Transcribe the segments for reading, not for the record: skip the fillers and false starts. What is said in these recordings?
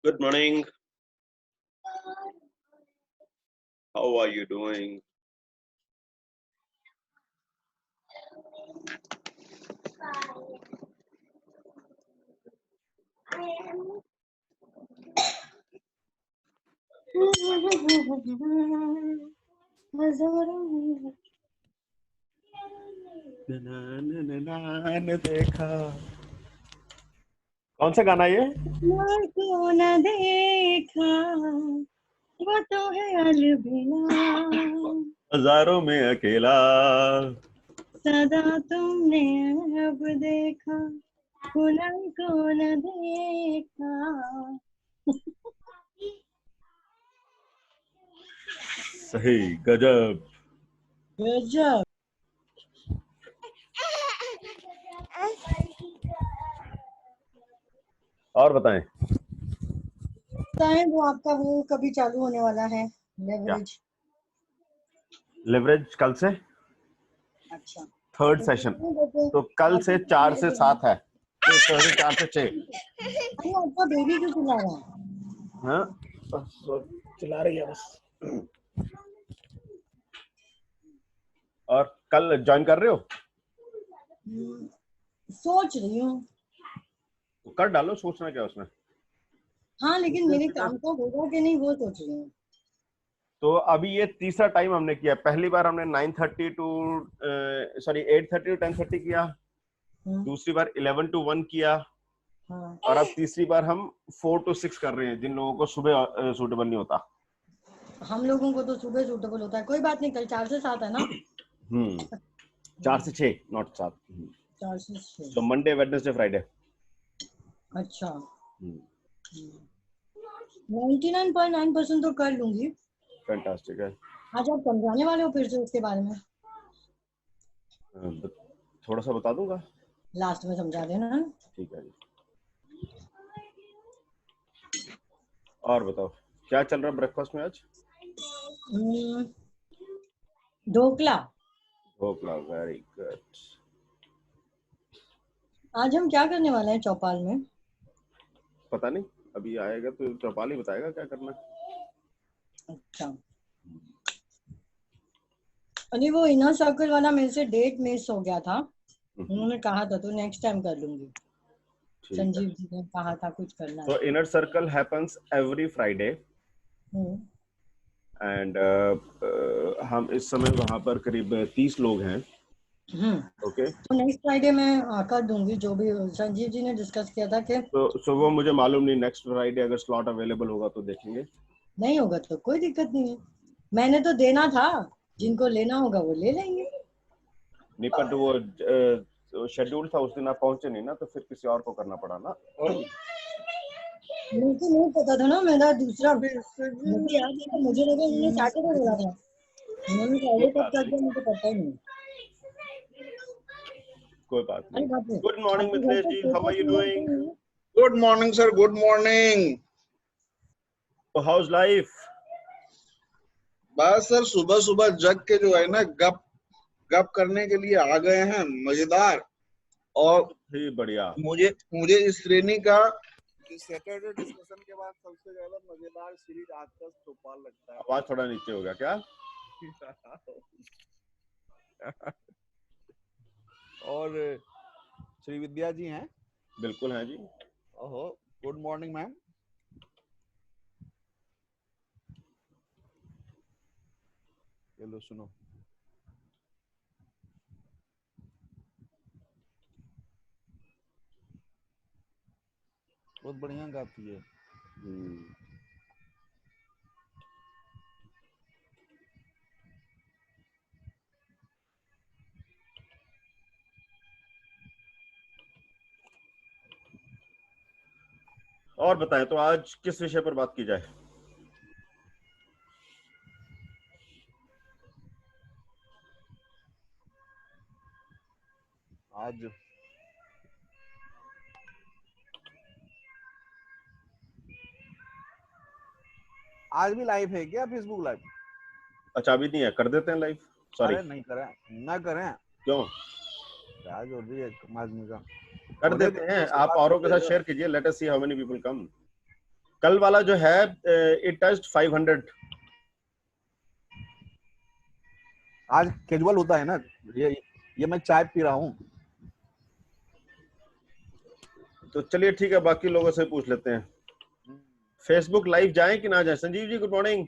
Good morning. How are you doing? देखा कौन सा गाना ये? को न देखा वो तो है अलविदा, हजारों में अकेला सदा तुमने अब देखा खुलन को न देखा। सही, गजब। गजब। और बताएं। वो आपका वो कभी चालू होने वाला है लेवरेज? लेवरेज कल से अच्छा, थर्ड सेशन, तो कल से 4 से 7 है, तो 4 से 6। अरे आपका बेबी क्यों चिल्ला रहा है? हाँ, बस चिल्ला रही है बस। और कल ज्वाइन कर रहे हो? सोच रही हूँ। कर डालो, सोचना क्या उसमें। हाँ, लेकिन मेरे काम का होगा कि नहीं वो सोच रही हूँ। तो अभी ये तीसरा टाइम हमने किया। पहली बार हमने 8:30 टू 10:30 किया। दूसरी बार 11 to 1 किया। हाँ। और अब तीसरी बार हम 4 to 6 कर रहे हैं, जिन लोगों को सुबह सूटेबल नहीं होता। हम लोगों को तो सुबह सूटेबल होता है। कोई बात नहीं, कल 4 से 7 है ना। 4 से 6, नॉट 7। 4 से 6। तो मंडे, वेडनेसडे, फ्राइडे। अच्छा। 99.9% तो कर लूंगी। फैंटास्टिक है। आज आप समझाने वाले हो फिर से उसके बारे में? थोड़ा सा बता दूंगा, लास्ट में समझा देना। ठीक है जी। और बताओ क्या चल रहा है ब्रेकफास्ट में आज? ढोकला। Dhokla, very good. आज हम क्या करने वाले हैं चौपाल में? पता नहीं, अभी आएगा तो चौपाल ही बताएगा क्या करना है। अच्छा। अरे वो इनर सर्कल वाला मेरे से डेट मिस हो गया था। उन्होंने कहा था तो नेक्स्ट टाइम कर लूंगी। संजीव जी ने कहा था कुछ करना है। तो inner circle happens every Friday and हम इस समय वहां पर करीब 30 लोग हैं। ओके, तो नेक्स्ट फ्राइडे मैं कर दूंगी जो भी संजीव जी ने डिस्कस किया था कि तो वो मुझे मालूम नहीं, नेक्स्ट फ्राइडे अगर स्लॉट अवेलेबल होगा तो देखेंगे। नहीं होगा तो कोई दिक्कत नहीं है। मैंने तो देना था, जिनको लेना होगा वो ले लेंगे। नहीं, पर वो शेड्यूल था, उस दिन आप पहुंचे नहीं ना, तो फिर किसी और को करना पड़ा ना। मुझे नहीं पता था ना, मेरा दूसरा मुझे याद है, मुझे लगा उन्होंने सैटरडे बोला था। उन्होंने फ्राइडे कब कर दिया मुझे पता ही नहीं। कोई बात नहीं। Good morning Mithilesh ji, how are you doing? Good morning sir, good morning. How is life? बस सर सुबह सुबह जग के जो है ना गप गप करने के लिए आ गए हैं, मजेदार। और ही बढ़िया। मुझे इस श्रेणी का सैटरडे डिस्कशन के बाद सबसे ज्यादा मजेदार सीरीज आज तक चौपाल लगता है। आवाज थोड़ा नीचे हो गया क्या? और श्री विद्या जी हैं? बिल्कुल हैं जी। ओहो, गुड मॉर्निंग मैम। ये लो सुनो। बहुत बढ़िया गाती है। और बताएं, तो आज किस विषय पर बात की जाए? आज भी लाइव है क्या फेसबुक लाइव? अच्छा, अभी नहीं है, कर देते हैं लाइव। सॉरी। अरे नहीं करें, ना करें। क्यों? क्या जोड़ रही है आदमी का? कर देते हैं, आप औरों के साथ शेयर कीजिए। Let us see how many people come. कल वाला जो है इट टच्ड 500। आज कैजुअल होता है ना, ये मैं चाय पी रहा हूँ। तो चलिए ठीक है, बाकी लोगों से पूछ लेते हैं। फेसबुक लाइव जाएं कि ना जाएं? Sanjeev ji good morning.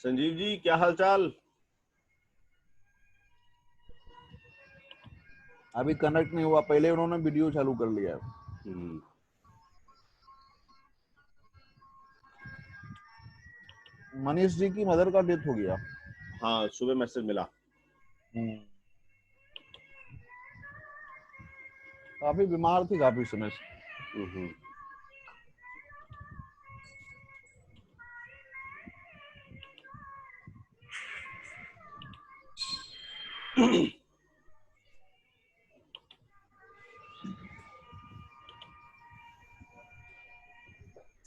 संजीव जी क्या हालचाल? अभी कनेक्ट नहीं हुआ, पहले उन्होंने वीडियो चालू कर लिया। मनीष जी की मदर का डेथ हो गया। हाँ सुबह मैसेज मिला। काफी बीमार थी काफी समय से।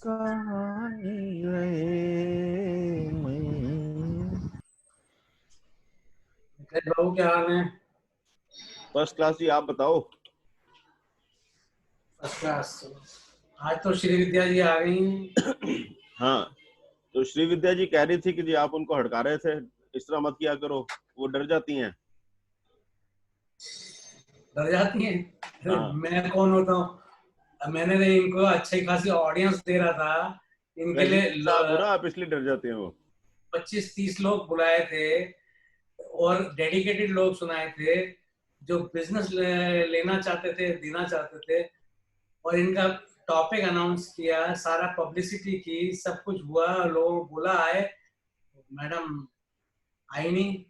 कहानी रहे बाबू क्या हाल है? फर्स्ट क्लास जी, आप बताओ। First class. आज तो श्री विद्या जी आ गई हैं। हाँ तो श्री विद्या जी कह रही थी कि जी आप उनको हड़का रहे थे, इस तरह मत किया करो, वो डर जाती हैं। डर जाती हैं? हाँ। मैं कौन होता हूँ? मैंने तो इनको अच्छी खासी ऑडियंस दे रहा था इनके लिए। साहब हो ना आप, इसलिए डर जाते हैं वो। 25-30 लोग बुलाए थे और डेडिकेटेड लोग सुनाए थे जो बिजनेस लेना चाहते थे, देना चाहते थे, और इनका टॉपिक अनाउंस किया, सारा पब्लिसिटी की, सब कुछ हुआ, लोग बोला आए, मैडम आई नहीं।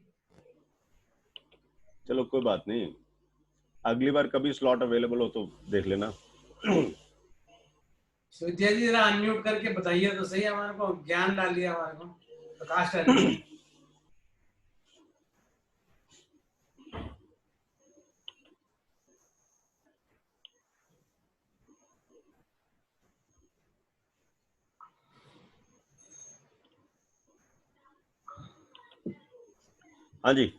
चलो कोई बात नहीं, अगली बार कभी स्लॉट अवेलेबल हो तो देख लेना। विद्या जी जरा अनम्यूट करके बताइए तो सही, हमारे को ज्ञान डालिए, हमारे को प्रकाश डालिए। हाँ जी।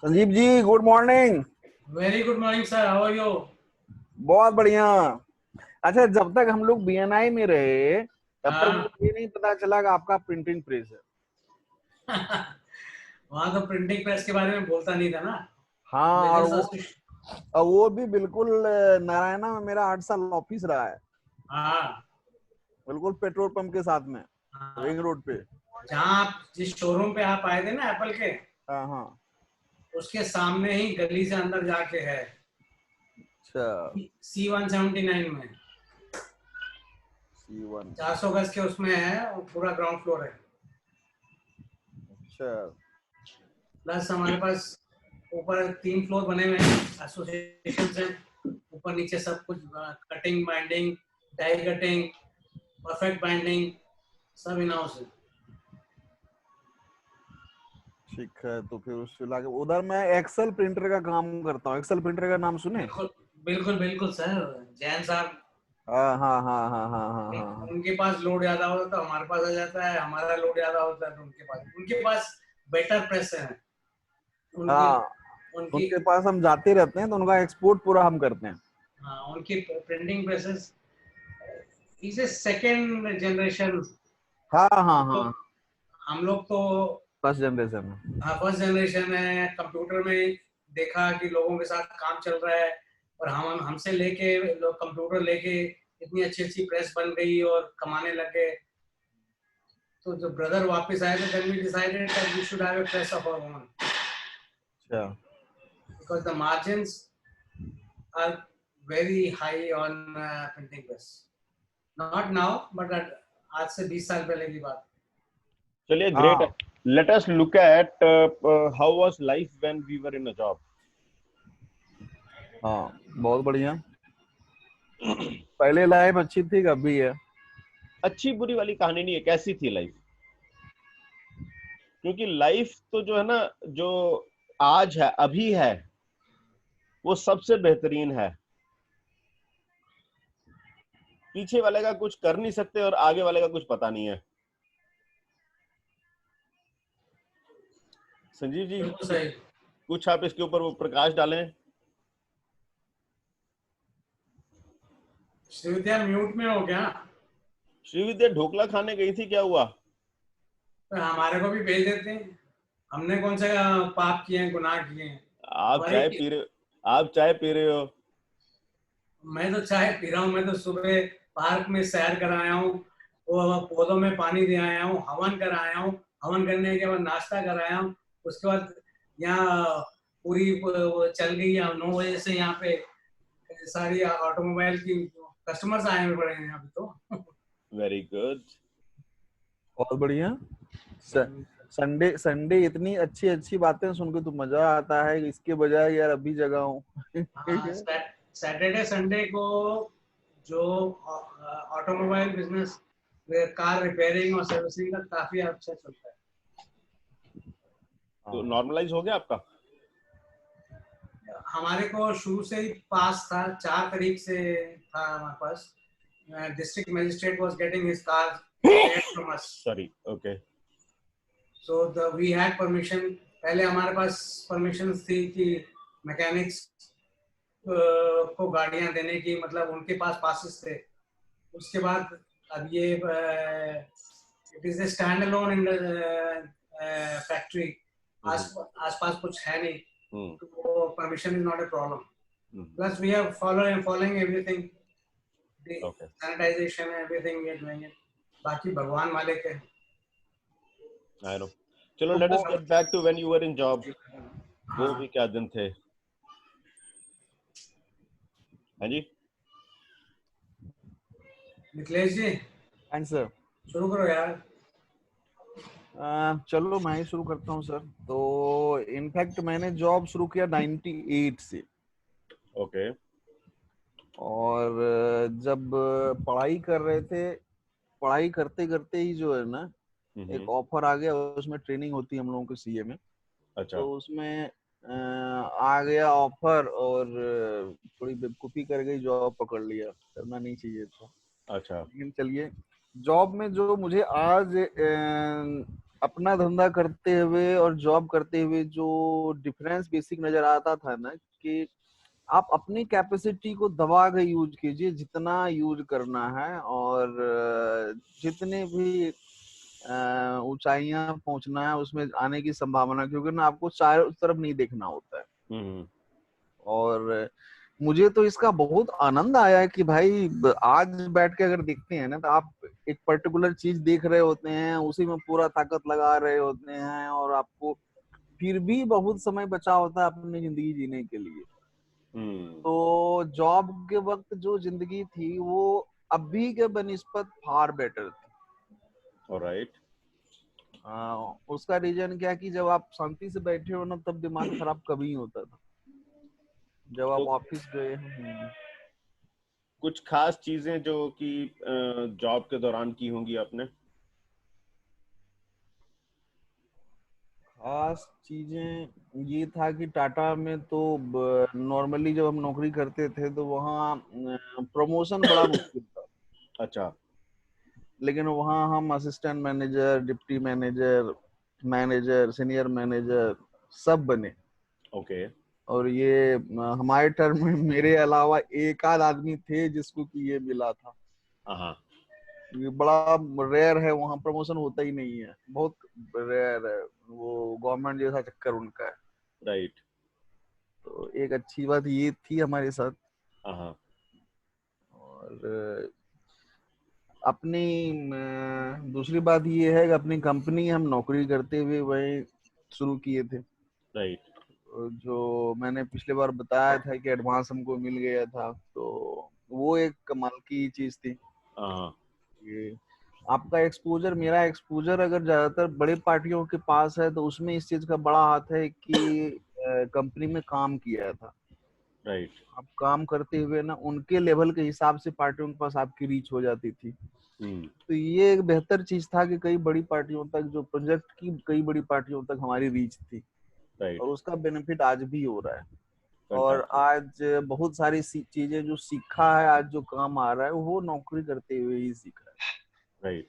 Sanjeev ji good morning. Very good morning sir, how are you? बहुत बढ़िया। अच्छा, जब तक हम लोग बीएनआई में रहे तब तक हाँ। मुझे ये नहीं पता चला कि आपका प्रिंटिंग प्रेस है। वहां तो प्रिंटिंग प्रेस के बारे में बोलता नहीं था ना। हाँ, और वो भी बिल्कुल नारायणा में मेरा 8 साल ऑफिस रहा है। हाँ, बिल्कुल पेट्रोल पंप के साथ में, रिंग रोड पे। जहाँ आप जिस शोरूम पे आप आए थे ना एप्पल के, हाँ हाँ, उसके सामने ही गली से अंदर जाके है। अच्छा, C179 में C1 400 गज के उसमें है, और पूरा ग्राउंड फ्लोर है। अच्छा। प्लस हमारे पास ऊपर 3 फ्लोर बने हुए हैं, एसोसिएशन से ऊपर नीचे सब कुछ, cutting, binding, die cutting, perfect binding, सब इन हाउस है। ठीक है, तो फिर उससे लाके उधर मैं एक्सेल प्रिंटर का काम करता हूँ। एक्सेल प्रिंटर का नाम सुने? बिल्कुल बिल्कुल बिल्कुल सर, जैन साहब। हाँ हाँ हाँ हाँ हाँ हाँ हाँ। उनके पास लोड ज्यादा होता है तो हमारे पास आ जाता है, हमारा लोड ज्यादा होता है तो उनके पास बेटर प्रेस है। हाँ, उनके पास हम जाते रहते हैं तो उनका एक्सपोर्ट पूरा हम करते हैं। हाँ, उनकी printing presses is a second generation. हाँ हाँ हाँ, हम लोग तो फर्स्ट जनरेशन में। हाँ, फर्स्ट जनरेशन है। कंप्यूटर में देखा कि लोगों के साथ काम चल रहा है, और हम हमसे लेके लोग कंप्यूटर लेके इतनी अच्छी अच्छी प्रेस बन गई और कमाने लगे। तो जब ब्रदर वापस आए तो then we decided that we should have a press of our own. अच्छा, Because the margins are very high on printing press. Not now, but आज से 20 साल पहले की बात। चलिए ग्रेट है, Let us look at how was life when we were in a job. हाँ, बहुत बढ़िया। पहले लाइफ अच्छी थी, अभी है। अच्छी बुरी वाली कहानी नहीं है, कैसी थी लाइफ? क्योंकि लाइफ तो जो है ना, जो आज है, अभी है, वो सबसे बेहतरीन है। पीछे वाले का कुछ कर नहीं सकते और आगे वाले का कुछ पता नहीं है। संजीव जी, बिल्कुल सही। कुछ आप इसके ऊपर वो प्रकाश डालें। श्रीविद्या म्यूट में हो क्या? श्रीविद्या ढोकला खाने गई थी, क्या हुआ? तो हमारे को भी भेज देते हैं। हमने कौन सा पाप किए हैं, गुनाह किए हैं? आप चाय पी रहे हो, आप चाय पी रहे हो। मैं तो चाय पी रहा हूँ। मैं तो सुबह पार्क में सैर कर आया हूँ, वो पौधों में पानी दे आया हूँ, हवन कर आया हूँ। हवन करने के बाद नाश्ता कराया हूँ। उसके बाद यहाँ पूरी वो चल गई है 9 बजे से। यहाँ पे सारी ऑटोमोबाइल की कस्टमर्स आए हुए पड़े हैं अभी तो। वेरी गुड, बहुत बढ़िया। संडे संडे इतनी अच्छी अच्छी बातें सुन के तो मजा आता है, इसके बजाय यार अभी जगा हूँ। सैटरडे संडे को जो ऑटोमोबाइल बिजनेस, कार रिपेयरिंग और सर्विसिंग का काफी अच्छा चलता है। तो नॉर्मलाइज हो गया आपका? हमारे को शुरू से ही पास था, 4 तारीख से था हमारे पास। District magistrate was getting his car from us. Sorry, okay. So we had permission. पहले हमारे पास परमिशन थी कि मैकेनिक्स को गाड़ियां देने की, मतलब उनके पास पासेस थे। उसके बाद अब ये it is a stand alone in factory. आसपास कुछ है नहीं, तो permission is not a problem. Plus we are following everything, sanitisation everything we are doing it. बाकी भगवान मालिक है। I know. चलो, let us get back to when you were in job. वो भी क्या दिन थे। हाँ जी मिथिलेश जी, आंसर शुरू करो यार। चलो मैं ही शुरू करता हूँ सर। तो इनफैक्ट मैंने जॉब शुरू किया 98 से। ओके। और जब पढ़ाई कर रहे थे, पढ़ाई करते करते ही जो है ना, एक ऑफर आ गया। उसमें ट्रेनिंग होती है हम लोगों के सीए में। अच्छा। तो उसमें आ गया ऑफर और थोड़ी बेवकूफी कर गई, जॉब पकड़ लिया। करना नहीं चाहिए था। अच्छा। लेकिन चलिए, जॉब में जो मुझे आज अपना धंधा करते हुए और जॉब करते हुए जो डिफरेंस बेसिक नजर आता था ना, कि आप अपनी कैपेसिटी को दबा के यूज कीजिए, जितना यूज करना है, और जितने भी ऊंचाइयां पहुंचना है उसमें आने की संभावना, क्योंकि ना आपको चारों तरफ नहीं देखना होता है। और मुझे तो इसका बहुत आनंद आया है कि भाई आज बैठ के अगर देखते हैं ना, तो आप एक पर्टिकुलर चीज देख रहे होते हैं, उसी में पूरा ताकत लगा रहे होते हैं, और आपको फिर भी बहुत समय बचा होता है अपनी जिंदगी जीने के लिए। तो जॉब के वक्त जो जिंदगी थी वो अभी के बनिस्पत फार बेटर थी। ऑलराइट। उसका रीजन क्या है कि जब आप शांति से बैठे हो ना, तब दिमाग खराब कभी होता था। जब आप ऑफिस गए कुछ खास चीजें जो कि जॉब के दौरान की होंगी आपने? खास चीजें ये था कि टाटा में तो नॉर्मली जब हम नौकरी करते थे तो वहाँ प्रमोशन बड़ा मुश्किल था। अच्छा। लेकिन वहाँ हम assistant manager, deputy manager, manager, senior manager सब बने। ओके। और ये हमारे टर्म में मेरे अलावा एक आध आदमी थे जिसको कि ये मिला था। ये बड़ा रेयर है, वहाँ प्रमोशन होता ही नहीं है, बहुत रेयर है। वो गवर्नमेंट जैसा चक्कर उनका है। राइट। तो एक अच्छी बात ये थी हमारे साथ। और अपनी दूसरी बात ये है कि अपनी कंपनी हम नौकरी करते हुए वही शुरू किए थे। राइट। जो मैंने पिछले बार बताया था कि एडवांस हमको मिल गया था, तो वो एक कमाल की चीज थी। आपका एक्सपोजर, मेरा एक्सपोजर अगर ज्यादातर बड़े पार्टियों के पास है तो उसमें इस चीज का बड़ा हाथ है कि कंपनी में काम किया था। राइट। आप काम करते हुए ना उनके लेवल के हिसाब से पार्टियों के पास आपकी रीच हो जाती थी। तो ये एक बेहतर चीज था कि कई बड़ी पार्टियों तक, जो प्रोजेक्ट की कई बड़ी पार्टियों तक हमारी रीच थी। राइट। और उसका बेनिफिट आज भी हो रहा है। और आज बहुत सारी चीजें जो सीखा है, आज जो काम आ रहा है वो नौकरी करते हुए ही सीखा है। राइट।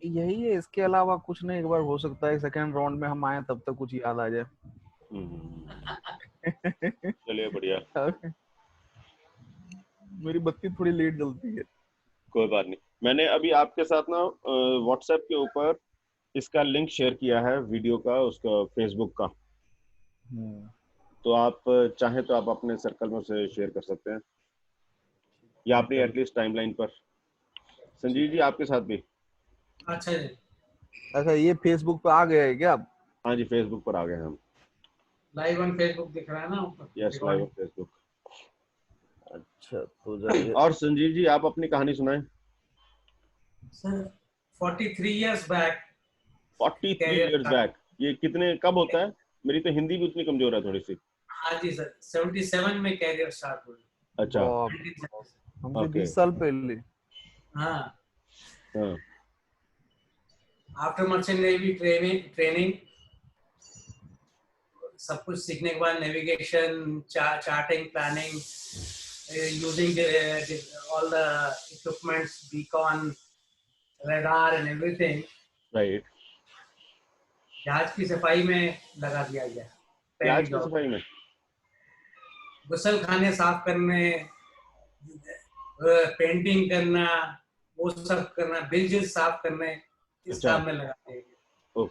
यही है, इसके अलावा कुछ नहीं। एक बार हो सकता है सेकंड राउंड में हम आए तब तक कुछ याद आ जाए। चलिए बढ़िया। मेरी बत्ती थोड़ी लेट जलती है। कोई बात नहीं। मैंने अभी आपके साथ ना व्हाट्सएप के ऊपर इसका लिंक शेयर किया है, वीडियो का, उसका फेसबुक का। तो आप चाहे तो आप अपने सर्कल में उसे शेयर कर सकते हैं, या अपनी एटलीस्ट टाइमलाइन पर। संजीव जी आपके साथ भी। अच्छा जी। अच्छा, ये फेसबुक पे आ गया है क्या अब? हाँ जी, फेसबुक पर आ गए हम। लाइव ऑन फेसबुक दिख रहा है ना ऊपर? Yes, live on Facebook. अच्छा, तो जाइए। और संजीव जी आप अपनी कहानी सुनाएं। Sir 43 years back. 43 years back, ये कितने कब होता है? मेरी तो हिंदी भी उतनी कमजोर है थोड़ी सी। हाँ जी सर, 77 में कैरियर स्टार्ट हुआ। अच्छा, हमसे ओके। 20 साल पहले। हाँ। हाँ। आफ्टर मर्चेंट नेवी ट्रेनिंग सब कुछ सीखने के बाद navigation, charting, planning, using all the equipments, beacon, radar and everything. Right. जहाज की सफाई में लगा दिया गया। जहाज की सफाई में? गुसल खाने साफ करने, पेंटिंग करना, वो सब करना, बिल्डिंग साफ करने, इस काम में लगा दिया गया। ओके।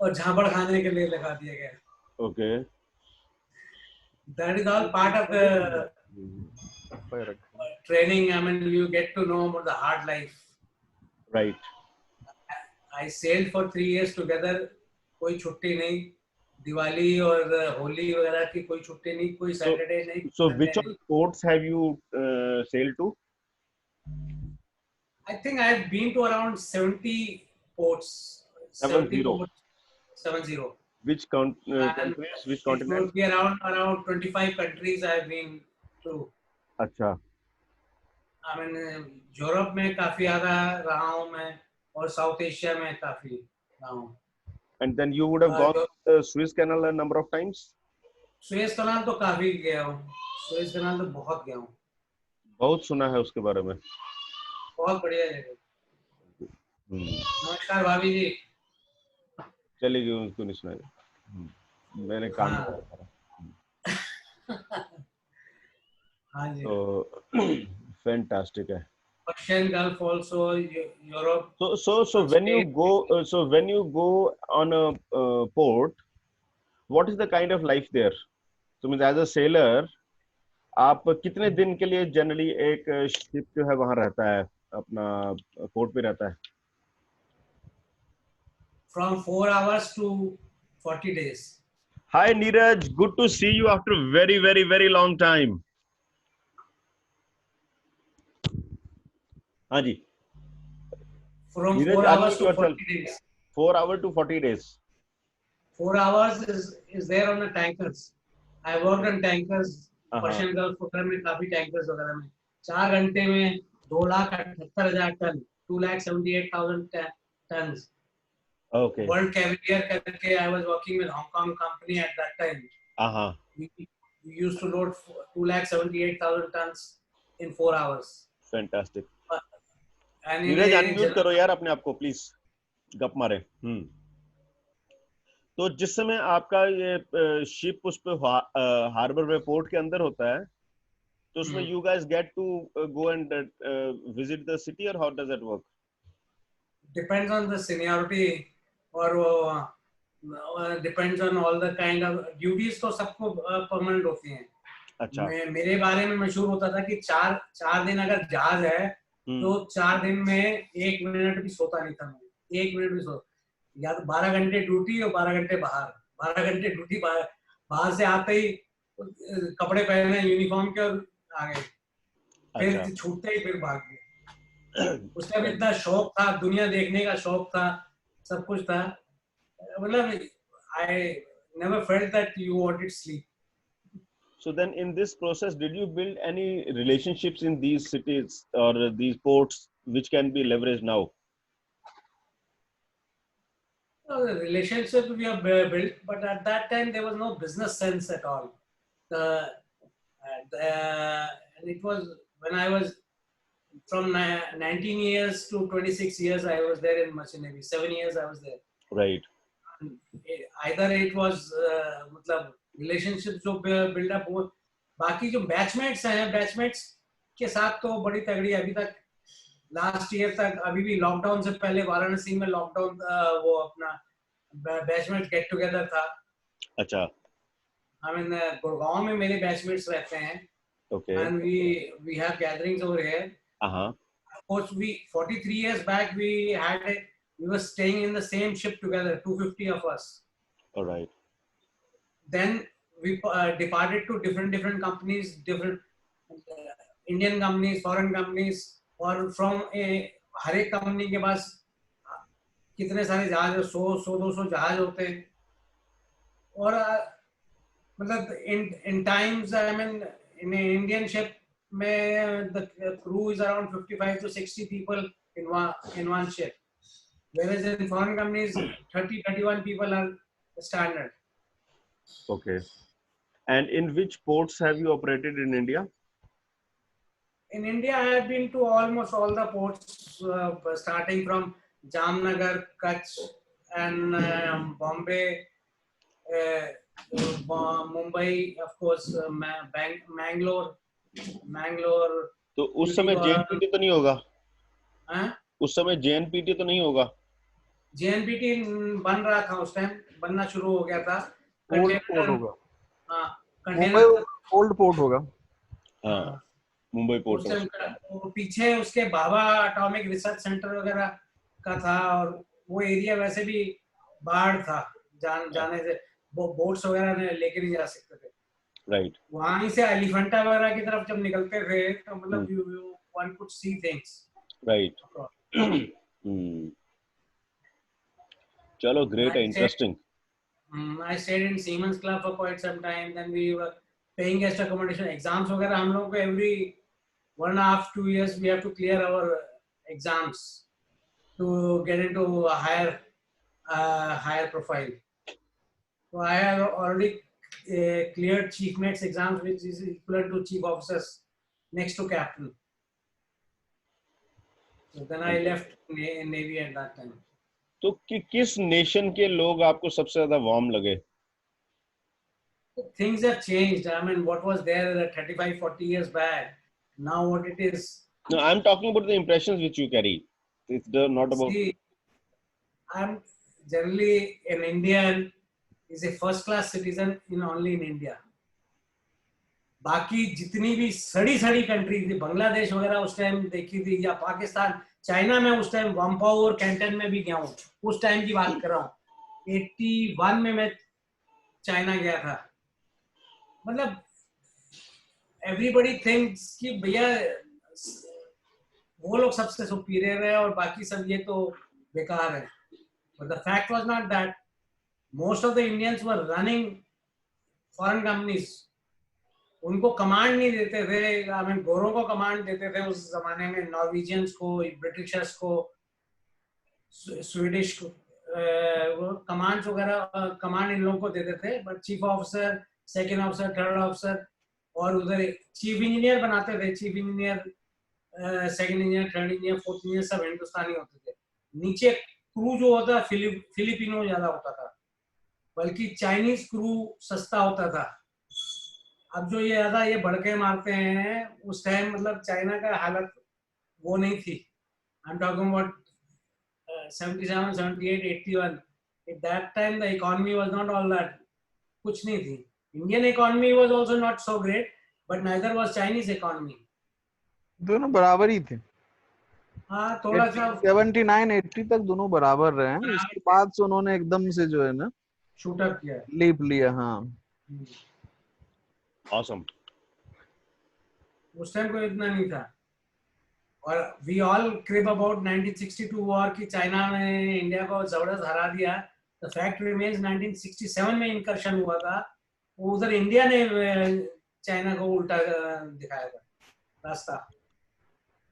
और झापड़ खाने के लिए लगा दिया गया। Okay. That is all part of the training. I mean, you get to know about the hard life. Right. I sailed for 3 years together. कोई छुट्टी नहीं, दिवाली और होली वगैरह की कोई छुट्टी नहीं, कोई सैटरडे नहीं। So which all ports have you sailed to? I think I have been to around 70 ports. 70 ports. 70. Which countries? Which continents? It would be around 25 countries I have been to. अच्छा। I mean, Europe में काफी ज्यादा रहा हूँ मैं, और south Asia में काफी रहा हूँ। And then you would have gone to the Suez Canal a number of times? Suez canal तो काफी गया हूँ, सुएज कनाल तो बहुत गया हूँ। बहुत सुना है उसके बारे में। बहुत बढ़िया जगह। नमस्कार भाभी जी। चलिए, उसको नहीं सुनाएगा, मैंने काम किया। हाँ जी। तो फैंटास्टिक है। Persian Gulf also, Europe. So when you go on a port, what is the kind of life there? So means as a sailor, आप कितने दिन के लिए जनरली एक शिप जो है वहां रहता है, अपना पोर्ट पे रहता है? From 4 hours to 40 days. Hi Neeraj, good to see you after very, very, very long time. हाँ जी। From 4 hours to 40 days. 4 hours to 40 days. 4 hours is there on the tankers. I worked on tankers. Persian Gulf वगैरह में काफी tankers वगैरह में 4 घंटे में 2,78,000 ton, 2,78,000 tons. Okay. World Cavalier करके I was working with Hong Kong company at that time. We used to load 2,78,000 tons in 4 hours. Fantastic. Neeraj unmute करो यार अपने आप को प्लीज, गप मारे। तो जिस समय आपका ये शिप उस पे हार्बर में पोर्ट के अंदर होता है, तो उसमें you guys get to go and visit the city, और how does that work? Depends on the seniority और depends on all the kind of duties। तो सबको परमानेंट होती हैं। अच्छा। मेरे बारे में मशहूर होता था कि 4 दिन अगर जहाज है तो 4 दिन में 1 मिनट भी सोता नहीं था मैं। 1 मिनट भी या तो 12 घंटे ड्यूटी और 12 घंटे बाहर। 12 घंटे ड्यूटी, बाहर से आते ही कपड़े पहने यूनिफॉर्म के और आ गए। फिर अच्छा। छूटते ही फिर भाग गए। उसका भी इतना शौक था, दुनिया देखने का शौक था, सब कुछ था, मतलब I never felt that you wanted sleep. So then in this process, did you build any relationships in these cities or these ports which can be leveraged now? The relationship we have built, but at that time there was no business sense at all. And it was when I was from 19 years to 26 years, I was there in Merchant Navy. 7 years I was there. Right. Either it was मतलब relationships जो build up हुए, बाकी जो batchmates हैं, batchmates के साथ तो बड़ी तगड़ी अभी तक, लास्ट ईयर तक, अभी भी लॉकडाउन से पहले वाराणसी में लॉकडाउन वो अपना बैचमेट गेट टुगेदर था। अच्छा। I mean गुड़गांव में मेरे बैचमेट्स रहते हैं। Okay. And we have gatherings over here. Of course, 43 years back we were staying in the same ship together, 250 of us. All right. Then we departed to different companies, different Indian companies, foreign companies, और from हर एक company के पास कितने सारे जहाज, 100-200 जहाज होते हैं। और मतलब in times, I mean in an Indian ship में the crew is around 55 to 60 people in one ship, whereas in foreign companies 30-31 people are standard. Okay. And in which ports have you operated in India? In India, I have been to almost all the ports, starting from Jamnagar, Kutch, and Bombay, Mumbai, of course, Mangalore. तो उस समय JNPT तो नहीं होगा? हाँ? उस समय JNPT तो नहीं होगा? JNPT बन रहा था उस टाइम, बनना शुरू हो गया था। ओल्ड पोर्ट होगा। हाँ, मुंबई ओल्ड पोर्ट होगा। हाँ, मुंबई पोर्ट होगा। पीछे उसके भाभा एटॉमिक रिसर्च सेंटर वगैरह का था, और वो एरिया वैसे भी बाढ़ था, जाने से बोट्स वगैरह लेके नहीं जा सकते थे। राइट। वहीं से एलिफेंटा वगैरह की तरफ जब निकलते थे तो मतलब one could see things. Right. चलो, great, interesting. I stayed in Siemens Club for quite some time. Then we were paying guest accommodation. Exams वगैरह हम लोगों को every 1.5-2 years we have to clear our exams to get into a higher profile. So I have already cleared chief mates exams, which is equivalent to chief officers next to captain. So then I left Navy at that time. तो किस nation के लोग आपको सबसे ज्यादा warm लगे? Things have changed. I mean, what was there 35-40 years back, now what it is. No, I'm talking about the impressions which you carry. It's not about. See, I'm generally an Indian, is a first-class citizen only in India. बाकी जितनी भी सड़ी country थी, बांग्लादेश वगैरह उस time देखी थी, या पाकिस्तान, चाइना में उस टाइम वम्पाओ और कैंटन में भी गया हूँ, उस टाइम की बात कर रहा हूँ। 81 में मैं चाइना गया था। मतलब एवरीबडी थिंक्स कि भैया वो लोग सबसे सुपीरियर है और बाकी सब ये तो बेकार है। But the fact was not that. Most of the Indians were running foreign companies. उनको कमांड नहीं देते थे, I mean, गोरों को कमांड देते थे उस जमाने में, नॉर्वेजियंस को, ब्रिटिशर्स को, स्वीडिश को, कमांड्स वगैरह कमांड इन लोगों को देते थे। But chief officer, second officer, third officer, और उधर चीफ इंजीनियर बनाते थे। Chief engineer, second engineer, third engineer, fourth engineer सब हिंदुस्तानी होते थे। नीचे क्रू जो होता फिलिपिनो ज्यादा होता था, बल्कि चाइनीज क्रू सस्ता होता था। अब जो ये ज्यादा ये भड़के मारते हैं, उस टाइम मतलब चाइना का हालत वो नहीं थी। I am talking about 77, 78, 81. At that time the economy was not all that, कुछ नहीं थी। Indian economy was also not so great, but neither was Chinese economy. दोनों बराबर ही थे। हाँ, थोड़ा सा 79, 80 तक दोनों बराबर रहे हैं। उसके बाद से उन्होंने एकदम से जो है ना शूट अप किया, लीप लिया। हाँ, awesome. उस टाइम कोई इतना नहीं था। और we all creep about 1962 war की चाइना ने इंडिया को जबरदस्त हरा दिया। द फैक्ट रिमेन्स 1967 में इनकर्शन हुआ था, उधर इंडिया ने चाइना को उल्टा दिखाया था रास्ता।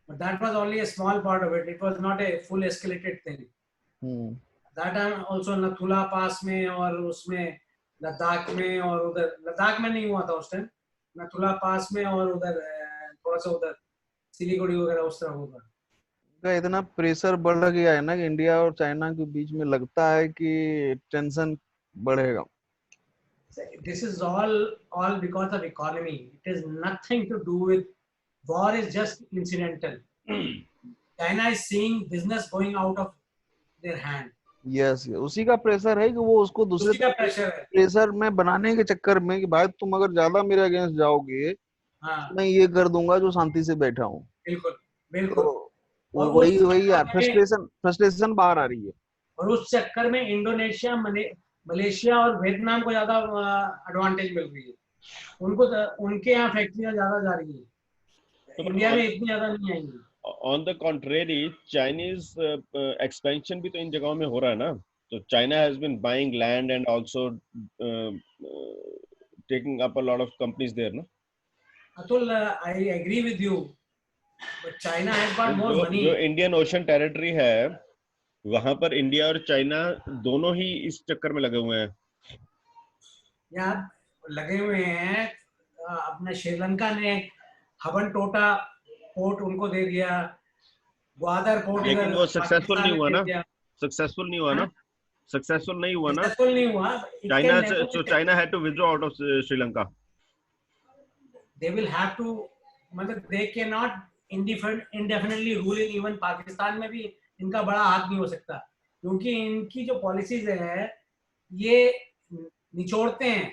But that was only a small part of it. It was not a full escalated thing. That time also नथुला पास में और उसमें लद्दाख में, और उधर लद्दाख में नहीं हुआ था उस टाइम, नथुला पास में और उधर थोड़ा सा उधर सिलीगुड़ी वगैरह उस तरह होगा। इतना प्रेशर बढ़ गया है ना कि इंडिया और चाइना के बीच में लगता है कि टेंशन बढ़ेगा। This is all because of economy. It has nothing to do with war. Is just incidental. China is seeing business going out of their hand. Yes, उसी का प्रेशर है कि वो उसको दूसरे प्रेशर में बनाने के चक्कर में कि भाई तुम अगर ज्यादा मेरे अगेंस्ट जाओगे, हाँ, मैं ये कर दूंगा जो शांति से बैठा हूँ। बिल्कुल बिल्कुल। तो वही यार फ्रस्ट्रेशन बाहर आ रही है। और उस चक्कर में इंडोनेशिया, मलेशिया और वियतनाम को ज्यादा एडवांटेज मिल रही है। उनके यहाँ फैक्ट्रियां ज्यादा जा रही है, इंडिया में इतनी ज्यादा नहीं आएंगी। On the contrary, Chinese expansion भी तो इन जगहों में हो रहा है ना। तो China has been buying land and also taking up a lot of companies there, ना? Atul, I agree with you, but China has got more money. जो Indian Ocean Territory है, वहाँ पर इंडिया और चाइना दोनों ही इस चक्कर में लगे हुए हैं। यार लगे हुए हैं। अपना श्रीलंका ने हबन टोटा पोर्ट उनको दे दिया, ग्वादर पोर्ट, लेकिन वो सक्सेसफुल नहीं हुआ ना। सक्सेसफुल नहीं हुआ ना। सक्सेसफुल नहीं हुआ ना। सक्सेसफुल नहीं हुआ। China had to withdraw out of Sri Lanka. They will have to, मतलब they cannot indefinitely rule in even Pakistan में भी इनका बड़ा हाथ नहीं हो सकता, क्योंकि इनकी जो पॉलिसीज है ये निचोड़ते हैं,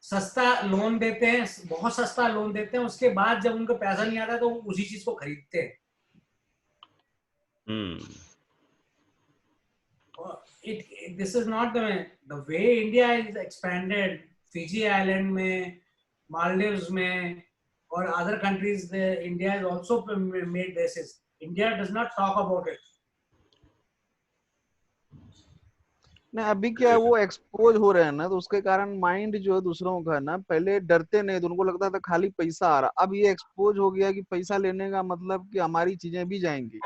सस्ता लोन देते हैं, बहुत सस्ता लोन देते हैं, उसके बाद जब उनको पैसा नहीं आता तो उसी चीज को खरीदते हैं। This is not the way India is expanded. Fiji Island में, Maldives में और other countries, India has also made bases. India does not talk about it. नहीं, अभी क्या वो एक्सपोज हो रहे हैं ना, तो उसके कारण माइंड जो है दूसरों का ना, पहले डरते नहीं तो उनको लगता था खाली पैसा आ रहा, अब ये एक्सपोज हो गया कि पैसा लेने का मतलब कि हमारी चीजें भी जाएंगी,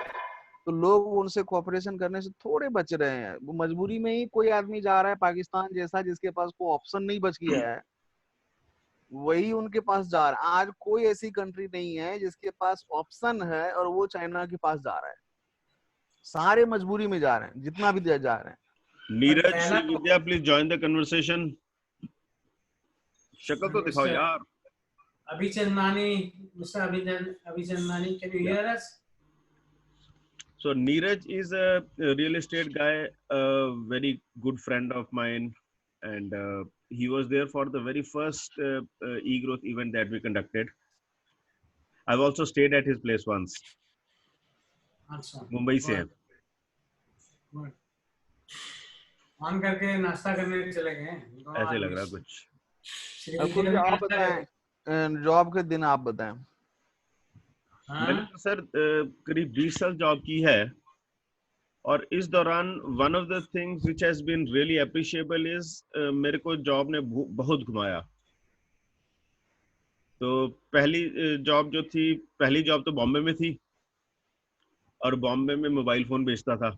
तो लोग उनसे कोऑपरेशन करने से थोड़े बच रहे हैं। वो मजबूरी में ही कोई आदमी जा रहा है, पाकिस्तान जैसा जिसके पास कोई ऑप्शन नहीं बच गया है, वही उनके पास जा रहा है। आज कोई ऐसी कंट्री नहीं है जिसके पास ऑप्शन है और वो चाइना के पास जा रहा है, सारे मजबूरी में जा रहे हैं, जितना भी जा रहे हैं। नीरज, विद्या, प्लीज जॉइन द कन्वर्सेशन। शक्ल तो दिखाओ यार। Abhichandani, mister Abhichandani, can you here us? So Neeraj is a real estate guy, a very good friend of mine, and he was there for the very first e-growth event that we conducted. I've also stayed at his place once. Mumbai से है। On करके नाश्ता करने चले गए, ऐसे लग रहा कुछ। आप बताएं, जॉब के दिन आप बताएं। मैंने तो सर करीब 20 साल जॉब की है, और इस दौरान one of the things which has been really appreciable is मेरे को जॉब ने बहुत घुमाया। तो पहली जॉब जो थी, पहली जॉब तो बॉम्बे में थी, और बॉम्बे में मोबाइल फोन बेचता था।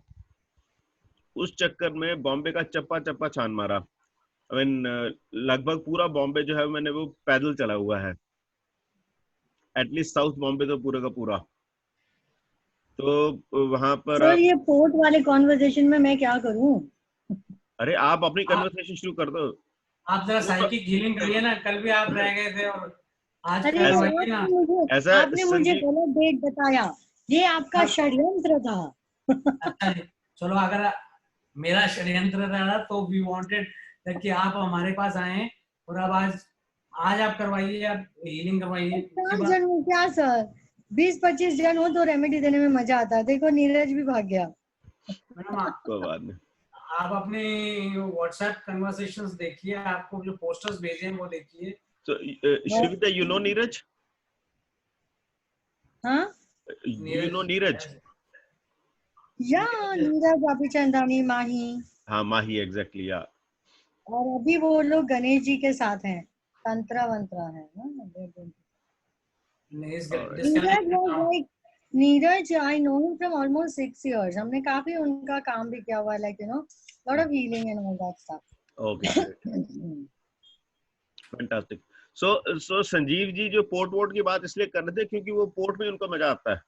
उस चक्कर में बॉम्बे का चप्पा चप्पा छान मारा। आई मीन लगभग पूरा बॉम्बे जो है मैंने वो पैदल चला हुआ है, एटलीस्ट साउथ बॉम्बे तो पूरा का पूरा। तो वहां पर सर ये पोर्ट वाले कॉन्वर्सेशन में मैं क्या करूं? अरे आप अपनी कन्वर्सेशन शुरू कर दो। आप जरा साइकिक हीलिंग करिए ना, कल भी आप रह गए थे और आज ऐसा आपने मुझे गलत डेट बताया, ये आपका षड्यंत्र था। अच्छा जी, चलो अगर मेरा षड्यंत्र था तो वी वांटेड कि आप हमारे पास आए, और अब आज आप करवाइए, आप हीलिंग करवाइए। क्या सर 20-25 जन हो तो रेमेडी देने में मजा आता है। देखो नीरज भी भाग गया। आप अपने व्हाट्सएप कन्वर्सेशंस देखिए, आपको जो पोस्टर्स भेजे हैं वो देखिए। So, Shrivita, you know Neeraj? हाँ, you know नीरज? या नीरज, अभिचंदानी, माही। हाँ, माही, एग्जैक्टली, या। और अभी वो लोग गणेश जी के साथ हैं, तंत्रा वंत्रा है ना। Neeraj, I know him from almost 6 years. हमने काफी उनका काम भी किया हुआ है, like you know lot of healing and all that stuff. Okay, fantastic. So Sanjeev ji जो पोर्ट वोट की बात इसलिए कर रहे थे क्योंकि वो पोर्ट में उनको मजा आता है,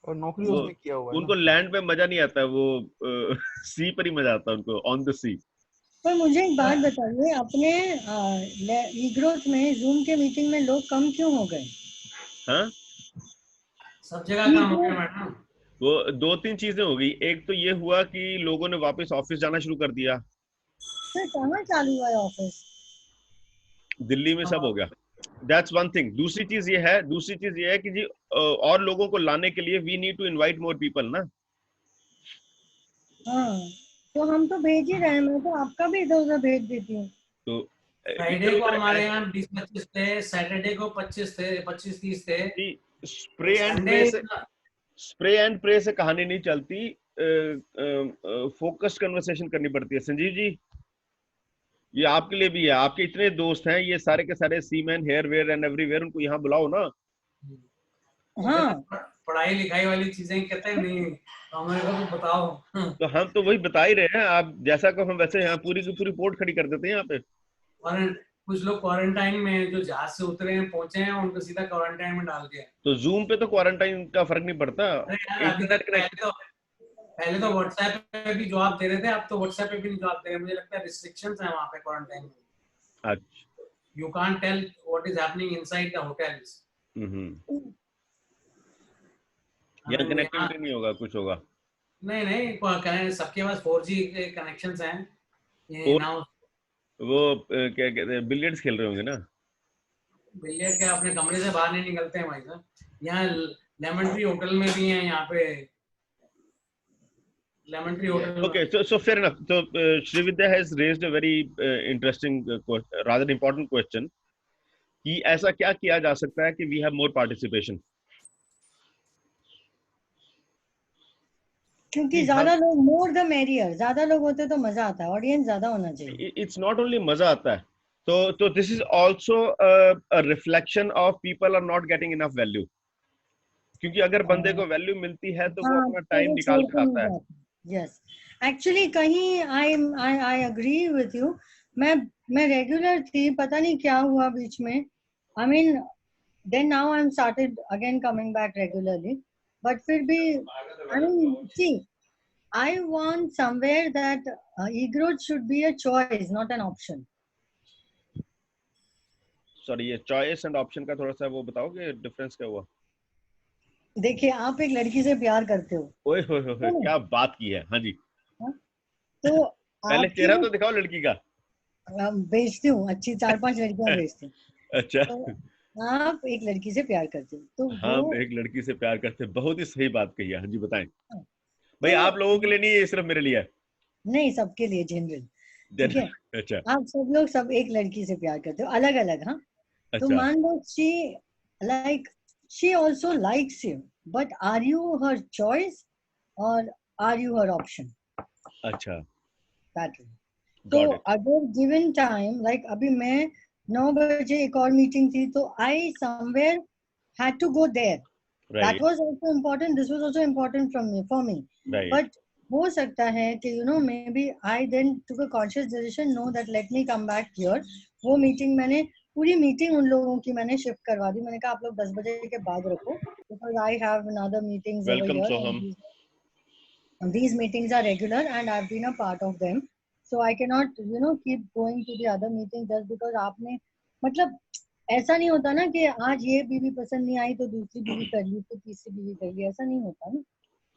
और नौकरी उसने किया हुआ है. उनको लैंड पे मजा नहीं आता, वो सी पर ही मजा आता है उनको, ऑन द सी. पर मुझे एक बात बताइए, अपने ई-ग्रोथ में जूम के मीटिंग में लोग कम क्यों हो गए? हाँ, सब जगह काम हो गया मैडम. वो 2-3 चीजें हो गई. एक तो ये हुआ कि लोगों ने वापस ऑफिस जाना शुरू कर दिया. सर कहाँ चालू हुआ है ऑफिस? दिल्ली में सब हो गया. That's one thing. दूसरी चीज ये है कि जी और लोगों को लाने के लिए we need to invite more people ना. हाँ, तो हम तो भेज ही रहे हैं, मैं तो आपका भी इधर उधर भेज देती हूँ. तो फ्राइडे को हमारे यहाँ 20-25 थे, सैटरडे को 25-30 थे. स्प्रे एंड प्रे से कहानी नहीं चलती, फोकस्ड कन्वर्सेशन करनी पड़ती है. संजीव जी, ये आपके लिए भी है. आपके इतने दोस्त हैं, ये सारे के सारे seamen here where and everywhere, उनको यहाँ बुलाओ ना. हाँ, पढ़ाई लिखाई वाली चीजें कहते हैं नहीं, हमारे को तो बताओ. तो हम तो वही बता ही रहे हैं. आप जैसा को हम वैसे यहाँ पूरी की पूरी पोर्ट खड़ी कर देते हैं यहाँ पे. और कुछ लोग क्वारंटाइन में जो जहाज से उतरे हैं, पहुंचे हैं, उनको सीधा क्वारंटाइन में डाल दिया. तो जूम पे तो क्वारंटाइन का फर्क नहीं पड़ता. पहले तो व्हाट्सएप पे भी जवाब दे रहे थे, अब तो व्हाट्सएप पे भी नहीं जवाब दे रहे. मुझे लगता है रिस्ट्रिक्शंस हैं वहाँ पे क्वारंटाइन में. अच्छा, you can't tell what is happening inside the hotels. यहाँ कनेक्टिविटी नहीं होगा, कुछ होगा नहीं, सबके पास 4G कनेक्शंस हैं. ये नाउ वो क्या कहते हैं, बिलियर्ड्स खेल रहे होंगे ना. बिलियर्ड क्या, अपने कमरे से बाहर नहीं निकलते हैं भाई साहब. यहाँ लेमन ट्री होटल में भी हैं, यहाँ पे lemon tree hotel. Okay, so fair enough. So Srividya has raised a very interesting, rather important question. कि ऐसा क्या किया जा सकता है कि we have more participation? क्योंकि ज्यादा लोग, मोर द मेरियर, ज्यादा लोग होते तो मजा आता है, ऑडियंस ज्यादा होना चाहिए. It's not only मजा आता है, तो this is also a reflection of people are not getting enough value. क्योंकि अगर बंदे को वैल्यू मिलती है तो वो अपना टाइम निकाल कर आता है. यस, एक्चुअली कहीं आई एग्री विथ यू. मैं रेगुलर थी, पता नहीं क्या हुआ बीच में. I mean then now I am started again coming back regularly. But फिर भी I mean see, I want somewhere that e-growth should be a choice, not an option. Sorry, ये choice and option का थोड़ा सा वो बताओगे difference क्या हुआ? देखिए, आप एक लड़की से प्यार करते हो. ओए होए होए, क्या बात की है. हाँ जी. तो पहले चेहरा तो दिखाओ लड़की का. भेजती हूँ, अच्छी 4-5 लड़कियां भेजती हूँ. अच्छा, तो आप एक लड़की से प्यार करते हो तो हम एक लड़की से प्यार करते हैं. बहुत ही सही बात कही है. हाँ जी, बताएं. भाई आप लोगों के लिए नहीं, ये सिर्फ मेरे लिए है. नहीं, सबके लिए, जनरल. ठीक है. अच्छा, आप सब लोग सब एक लड़की से प्यार करते हो, अलग अलग. हाँ, तो मान लो she also likes you, but are you her choice or are you her option? अच्छा, that way. तो अगर given time, like अभी मैं 9 बजे एक और मीटिंग थी, तो I somewhere had to go there. Right. That was also important. This was also important for me. Right. But हो सकता है कि maybe I then took a conscious decision, no, that let me come back here. वो meeting मैंने पूरी meeting उन लोगों की मैंने शिफ्ट करवा दी. मैंने कहा आप लोग 10 बजे के बाद रखो, because I have another meetings Welcome, over here. And these meetings are regular and I've been a part of them. So I cannot, keep going to the other meetings just because आपने, मतलब ऐसा नहीं होता ना कि आज ये बीवी पसंद नहीं आई तो दूसरी बीवी कर ली, तो तीसरी बीवी कर ली. ऐसा नहीं होता ना.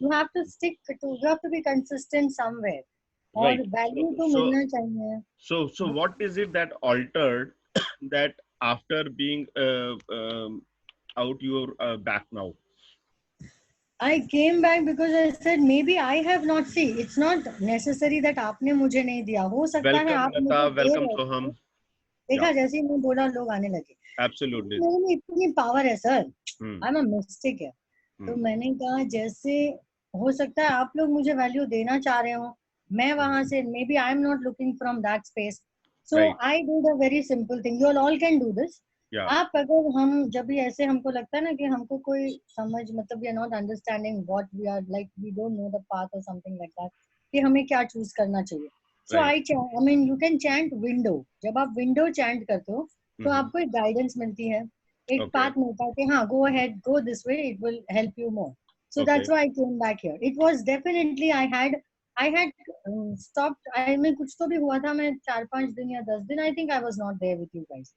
You have to stick to, you have to be consistent somewhere. और value तो मिलना चाहिए. So what is it that altered that after being out you are back now? I came back because I said maybe I have not seen. It's not necessary that आपने मुझे नहीं दिया. हो सकता है आप मुझे welcome to हम. देखा जैसे ही मैं बोला लोग आने लगे. Absolutely. मेरे में इतनी पावर है सर. I'm a mystic है. तो मैंने कहा जैसे हो सकता है आप लोग मुझे वैल्यू देना चाह रहे हो, मैं वहां से maybe I am not looking from that space, so I do the very simple thing, you all can do this. आप अगर हम जब भी ऐसे हमको लगता है ना कि हमको कोई समझ मतलब we are not understanding what we are like, we don't know the path और समथिंग लाइक दैट, कि हमें क्या चूज करना चाहिए, so I mean you can chant window. जब आप विंडो चैंट करते हो तो आपको एक गाइडेंस मिलती है, एक पाथ मिलता है कि हाँ go ahead, go this way, it will help you more. So that's why I came back here. It was definitely I had stopped. I mean कुछ तो भी हुआ था, मैं 4-5 दिन या 10 दिन I think I was not there with you guys.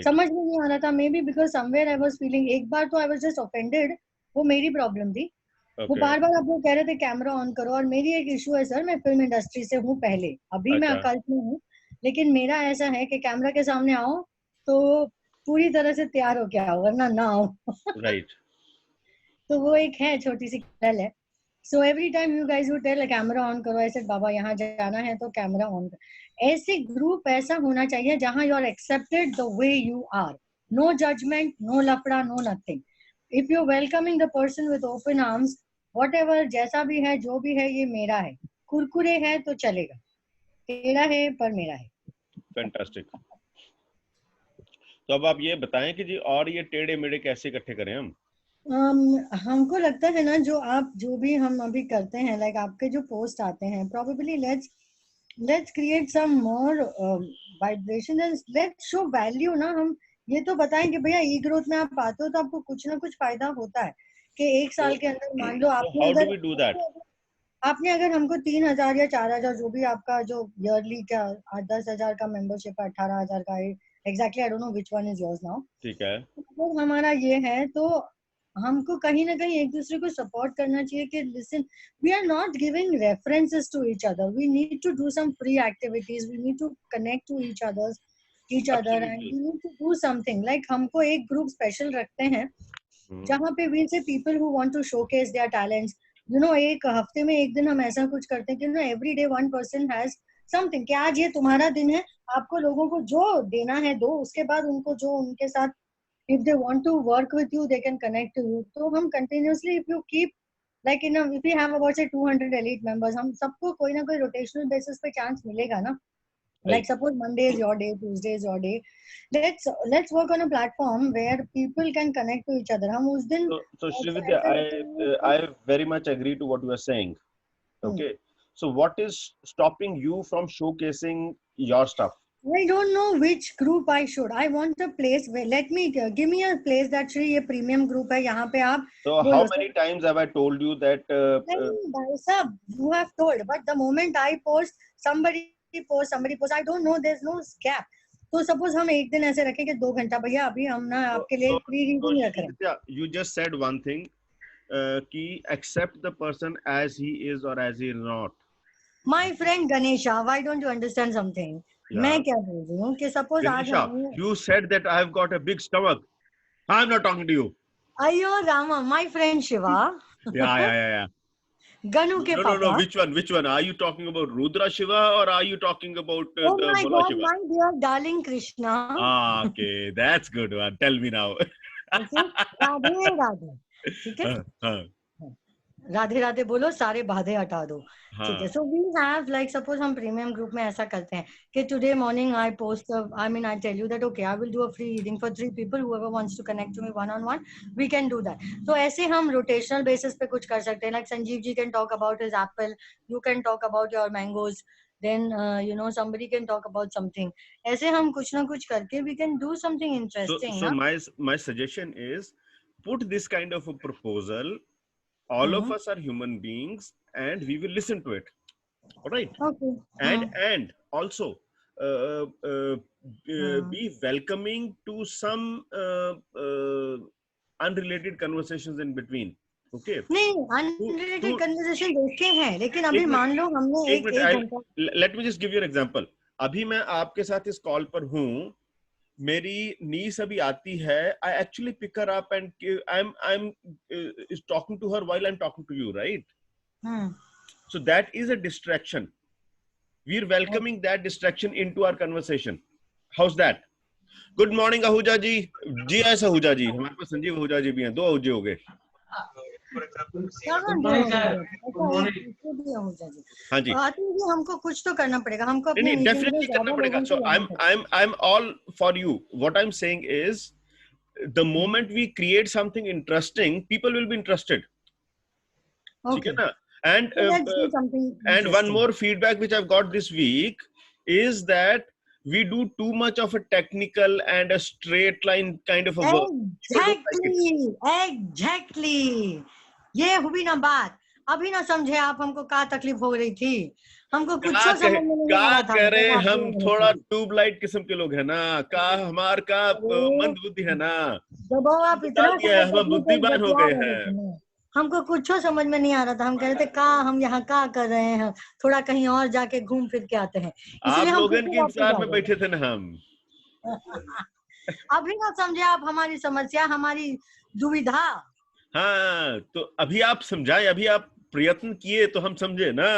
समझ में नहीं आ रहा था, maybe because somewhere I was feeling, एक बार तो I was just offended, वो मेरी प्रॉब्लम थी। वो बार बार आप लोग कह रहे थे कैमरा ऑन करो, और मेरी एक इशू है सर, मैं फिल्म इंडस्ट्री से हूँ पहले, अभी मैं अकल्ट में हूँ, लेकिन मेरा ऐसा है कि कैमरा के सामने आओ तो पूरी तरह से तैयार हो के आओ, वरना ना आओ। राइट। तो वो एक है छोटी सी कल है। So every time you guys would tell camera on करो, ऐसे बाबा यहाँ जाना है तो कैमरा ऑन करो। ऐसे ग्रुप ऐसा होना चाहिए जहाँ you are accepted the way you are, no judgement, no लफड़ा, no nothing. If you welcoming the person with open arms, whatever जैसा भी है जो भी है ये मेरा है, कुरकुरे है तो चलेगा, तेरा है पर मेरा है। फैंटास्टिक। तो अब आप ये बताएं कि जी और ये टेढ़े मेढ़े कैसे इकट्ठे करें हम? हमको लगता है ना जो भी हम अभी करते हैं, लाइक आपके जो पोस्ट आते हैं, probably let's create some more vibration and let's show value ना। हम ये तो बताएं कि भैया ई ग्रोथ में आप आते हो तो आपको कुछ ना कुछ फायदा होता है कि एक साल के अंदर मान लो आपने अगर हमको 3,000 या 4,000 जो भी आपका जो ईयरली का 10,000 का मेंबरशिप है, 18,000 का, exactly I don't know which one is yours now, ठीक है, तो हमारा ये है, तो हमको कहीं ना कहीं एक दूसरे को सपोर्ट करना चाहिए कि listen, we are not giving references to each other, we need to do some free activities, we need to connect to each other and we need to do something. Like हमको एक group special रखते हैं जहाँ पे we say people who want to showcase their talents, you know, एक हफ्ते में एक दिन हम ऐसा कुछ करते हैं कि ना every day one person has something, कि आज ये तुम्हारा दिन है, आपको लोगों को जो देना है दो, उसके बाद उनको जो उनके साथ if they want to work with you they can connect to you। तो हम continuously if you keep like if we have about say 200 elite members, हम सबको कोई ना कोई rotational basis पे chance मिलेगा ना। Like suppose Monday is your day, Tuesday is your day, let's work on a platform where people can connect to each other। हम उस दिन so Srividya, I very much agree to what you are saying, okay? So what is stopping you from showcasing your stuff? I don't know which group I should. I want a place where, give me a place that Shri ये premium group है, यहाँ पे आप। So how many times have I told you that? भाई साहब, you have told, but the moment I post, somebody post, I don't know, there's no gap। तो suppose हम एक दिन ऐसे रखें कि 2 घंटा, भैया अभी हम ना आपके लिए फ्री रीडिंग रख रहे हैं। You just said one thing, कि accept the person as he is or as he is not। My friend Ganesha, why don't you understand something? मैं क्या बोल रही हूँ कि सपोज आज you said that I have got a big stomach, I'm not talking to you। अयो Rama, my friend Shiva। yeah Ganu के पापा। No, which one are you talking about? Rudra Shiva or are you talking about oh the my Bhola God, Shiva? my dear darling Krishna। Okay, that's good one, tell me now। Radhe Radhe, ठीक है, राधे राधे बोलो, सारे बाधे हटा दो, ठीक है। So we have like suppose हम प्रीमियम ग्रुप में ऐसा करते हैं कि today morning I post, I mean I tell you that okay I will do a free reading for 3 people, whoever wants to connect to me one on one, we can do that। तो ऐसे हम rotational basis पे कुछ कर सकते हैं, like Sanjeev ji can talk about his apple, you can talk about your mangoes, then you know somebody can talk about something। ऐसे हम कुछ ना कुछ करके we can do something interesting। So my suggestion is put this kind of a proposal, all of us are human beings and we will listen to it, all right? Okay। And also be welcoming to some unrelated conversations in between, okay? नहीं, unrelated conversation देखे हैं, लेकिन अभी मान लो हमने एक घंटा। Let me just give you an example। अभी मैं आपके साथ इस कॉल पर हूँ, मेरी नीस अभी आती है, I actually pick her up and I'm is talking to her while I'm talking to you, right? So that is a distraction। We're welcoming that distraction into our conversation। How's that? Good morning Ahuja ji. G S Ahuja ji, हमारे पास संजीव आहूजा जी भी हैं, 2 आहूजे हो गए। हाँ जी, हमको कुछ तो करना पड़ेगा, हमको अपने डेफिनेटली करना पड़ेगा. So I'm all for you. What I'm saying is, the moment we create something interesting, people will be interested. ठीक है ना? And one more feedback which I've got this week is that we do too much of a technical and a straight line kind of a work. Exactly. ये हुई ना बात. अभी ना समझे आप हमको क्या तकलीफ हो रही थी. हमको कुछ समझ में नहीं आ रहा था. क्या करे, हम थोड़ा ट्यूबलाइट किस्म के लोग हैं ना, का हमार का मंद बुद्धि है ना, जब आप इतना हम बुद्धिमान हो गए हैं. हमको कुछ समझ में नहीं आ रहा था. हम कह रहे थे का हम यहाँ क्या कर रहे हैं, थोड़ा कहीं और जाके घूम फिर के आते हैं. इसलिए हम लोगों के इंतजार में बैठे थे ना हम. अभी ना समझे आप हमारी समस्या, हमारी दुविधा. हाँ, तो अभी आप समझाए, अभी आप प्रयत्न किए तो हम समझे ना.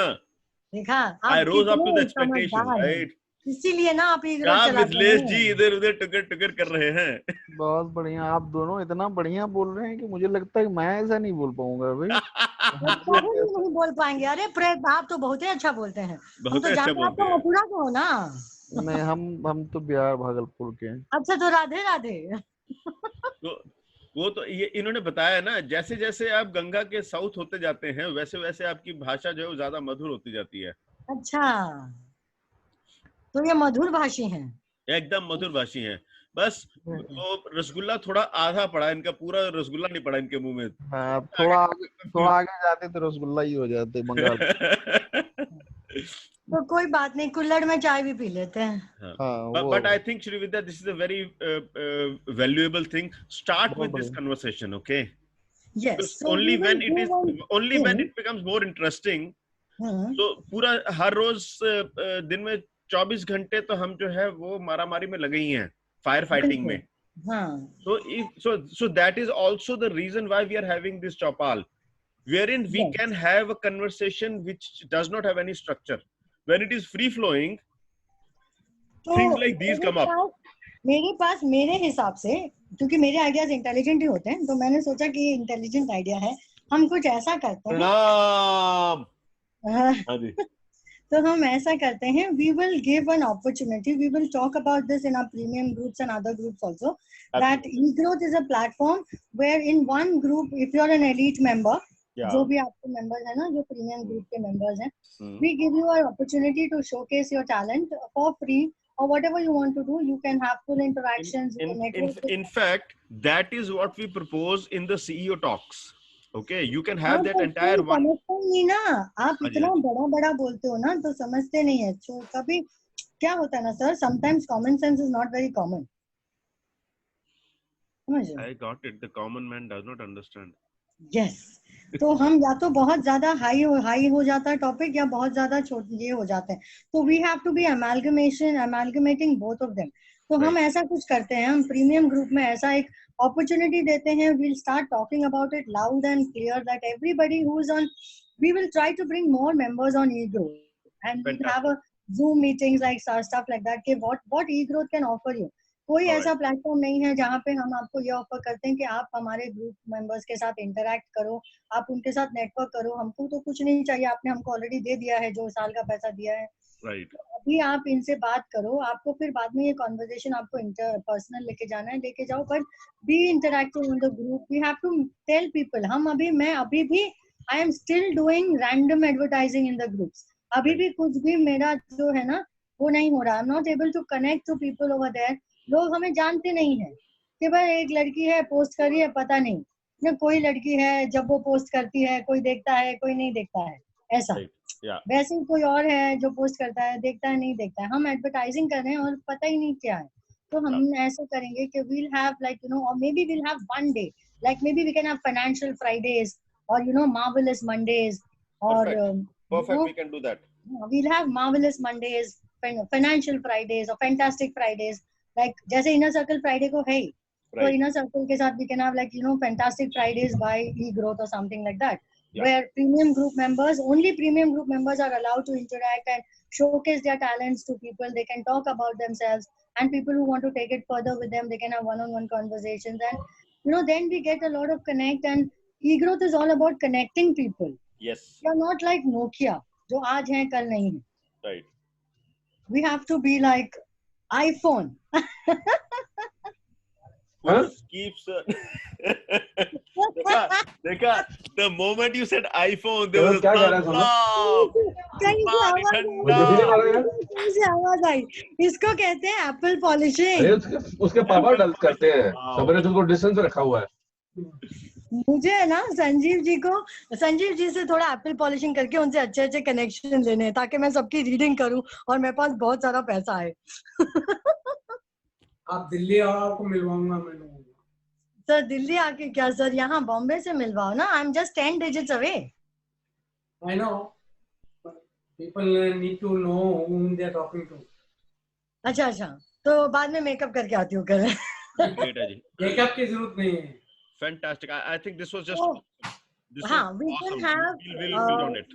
देखा, I rose up to the expectation, right? इसीलिए ना आप मिथिलेश जी इधर उधर टुकर टुकर कर रहे हैं. बहुत बढ़िया, आप दोनों इतना बढ़िया बोल रहे हैं कि मुझे लगता है मैं ऐसा नहीं बोल पाऊंगा भाई. नहीं बोल पाएंगे. अरे प्रेत, आप तो बहुत ही अच्छा बोलते हैं. हम तो जानते हैं आप तो मथुरा के हो ना. नहीं, हम तो बिहार भागलपुर के हैं. अच्छा, तो राधे राधे. तो वो तो ये इन्होंने बताया ना, जैसे जैसे आप गंगा के साउथ होते जाते हैं वैसे वैसे आपकी भाषा जो है ज्यादा मधुर होती जाती है. अच्छा, तो ये मधुर भाषी हैं. एकदम मधुर भाषी हैं. बस तो रसगुल्ला थोड़ा आधा पड़ा, इनका पूरा रसगुल्ला नहीं पड़ा इनके मुंह में. हाँ, थोड़ा आगे जाते तो रसगुल्ला ही हो जाते बंगाल. तो कोई बात नहीं, कुल्हड़ में चाय भी पी लेते हैं. But I think Shri Vidya, this is a very valuable thing. Start with this conversation, okay? Yes. So only when it becomes more interesting. तो पूरा हर रोज दिन में 24 घंटे तो हम जो है वो मारामारी में लगे ही हैं, फायर फाइटिंग में. So that is also the reason why we are having this Chopal, wherein we can have a conversation which does not have any structure. When it is free flowing, things like these come up. मेरे पास, मेरे हिसाब से, क्योंकि मेरे ideas intelligent ही होते हैं, तो मैंने सोचा कि ये इंटेलिजेंट आइडिया है, हम कुछ ऐसा करते हैं. तो हम ऐसा करते हैं, we will give an opportunity, we will talk about this in our premium groups and other groups also. That eGrowth is a platform where in one group, if you're an elite member, जो भी आपके members हैं ना, जो premium group के members हैं, we give you an opportunity to showcase your talent for free, or whatever you want to do. You can have full interactions. In fact, that is what we propose in the CEO talks. Okay, you can have that entire one. समझते नहीं ना, आप इतना बड़ा बोलते हो ना, तो समझते नहीं है. तो कभी क्या होता है ना sir, sometimes common sense is not very common. I got it. The common man does not understand. Yes. तो हम या तो बहुत ज्यादा हाई हो जाता है टॉपिक, या बहुत ज्यादा छोटे ये हो जाते हैं. तो we have to be amalgamating both of them. तो हम ऐसा कुछ करते हैं, हम प्रीमियम ग्रुप में ऐसा एक opportunity देते हैं. We'll start talking about it loud and clear that everybody who's on, we will try to bring more members on eGrowth, and we'll have a Zoom meetings like stuff like that. कि what eGrowth can offer you. कोई ऐसा platform नहीं है जहाँ पे हम आपको ये ऑफर करते हैं कि आप हमारे ग्रुप मेंबर्स के साथ इंटरैक्ट करो, आप उनके साथ नेटवर्क करो. हमको तो कुछ नहीं चाहिए, आपने हमको ऑलरेडी दे दिया है, जो साल का पैसा दिया है. अभी आप इनसे बात करो, आपको फिर बाद में ये कॉन्वर्सेशन आपको पर्सनल लेके जाना है, लेके जाओ, but be interactive in the group. We have to tell people. मैं अभी भी I am still doing random advertising in the groups. अभी भी कुछ भी मेरा जो है ना वो नहीं हो रहा. I am not able to connect to people over there. लोग हमें जानते नहीं है कि भाई एक लड़की है पोस्ट कर रही है, पता नहीं ना कोई लड़की है, जब वो पोस्ट करती है कोई देखता है कोई नहीं देखता है, ऐसा. वैसे ही कोई और है जो पोस्ट करता है, देखता है नहीं देखता है. हम एडवर्टाइजिंग कर रहे हैं और पता ही नहीं क्या है. तो हम ऐसे करेंगे कि we'll have like or maybe we'll have one day, like maybe we can have financial Fridays or marvelous Mondays, or perfect. We can do that. We'll have marvelous Mondays, financial Fridays or fantastic Fridays. Like जैसे inner circle Friday को है, तो inner circle के साथ we can have like fantastic Fridays by eGrowth or something like that, where premium group members are allowed to interact and showcase their talents to people. They can talk about themselves, and people who want to take it further with them, they can have one-on-one conversations, and then we get a lot of connect, and E-growth is all about connecting people. Yes. You're not like Nokia, जो आज हैं कल नहीं है. Right. We have to be like iPhone. Keeps. देखा. The moment you said iPhone, there was क्या कह रहा है कहीं से आवाज आई. इसको कहते हैं एप्पल पॉलिशिंग. अरे उसके पापा डल करते हैं. सबने तो उसको डिस्टेंस रखा हुआ है. मुझे ना संजीव जी से थोड़ा एप्पल पॉलिशिंग करके उनसे अच्छे कनेक्शन लेने हैं ताकि मैं सबकी रीडिंग करूं और मेरे पास बहुत सारा पैसा आए. आप दिल्ली आओ, आपको मिलवाऊंगा मैं. सर दिल्ली आके क्या सर, यहाँ बॉम्बे से मिलवाओ ना. I am just 10 digits away. I know. People need to know whom they are talking to. अच्छा तो बाद में मेकअप करके आती हूँ कल. मेकअप की जरूरत नहीं है. Fantastic. I think this was just. This हाँ, was we awesome. can have. We'll on it.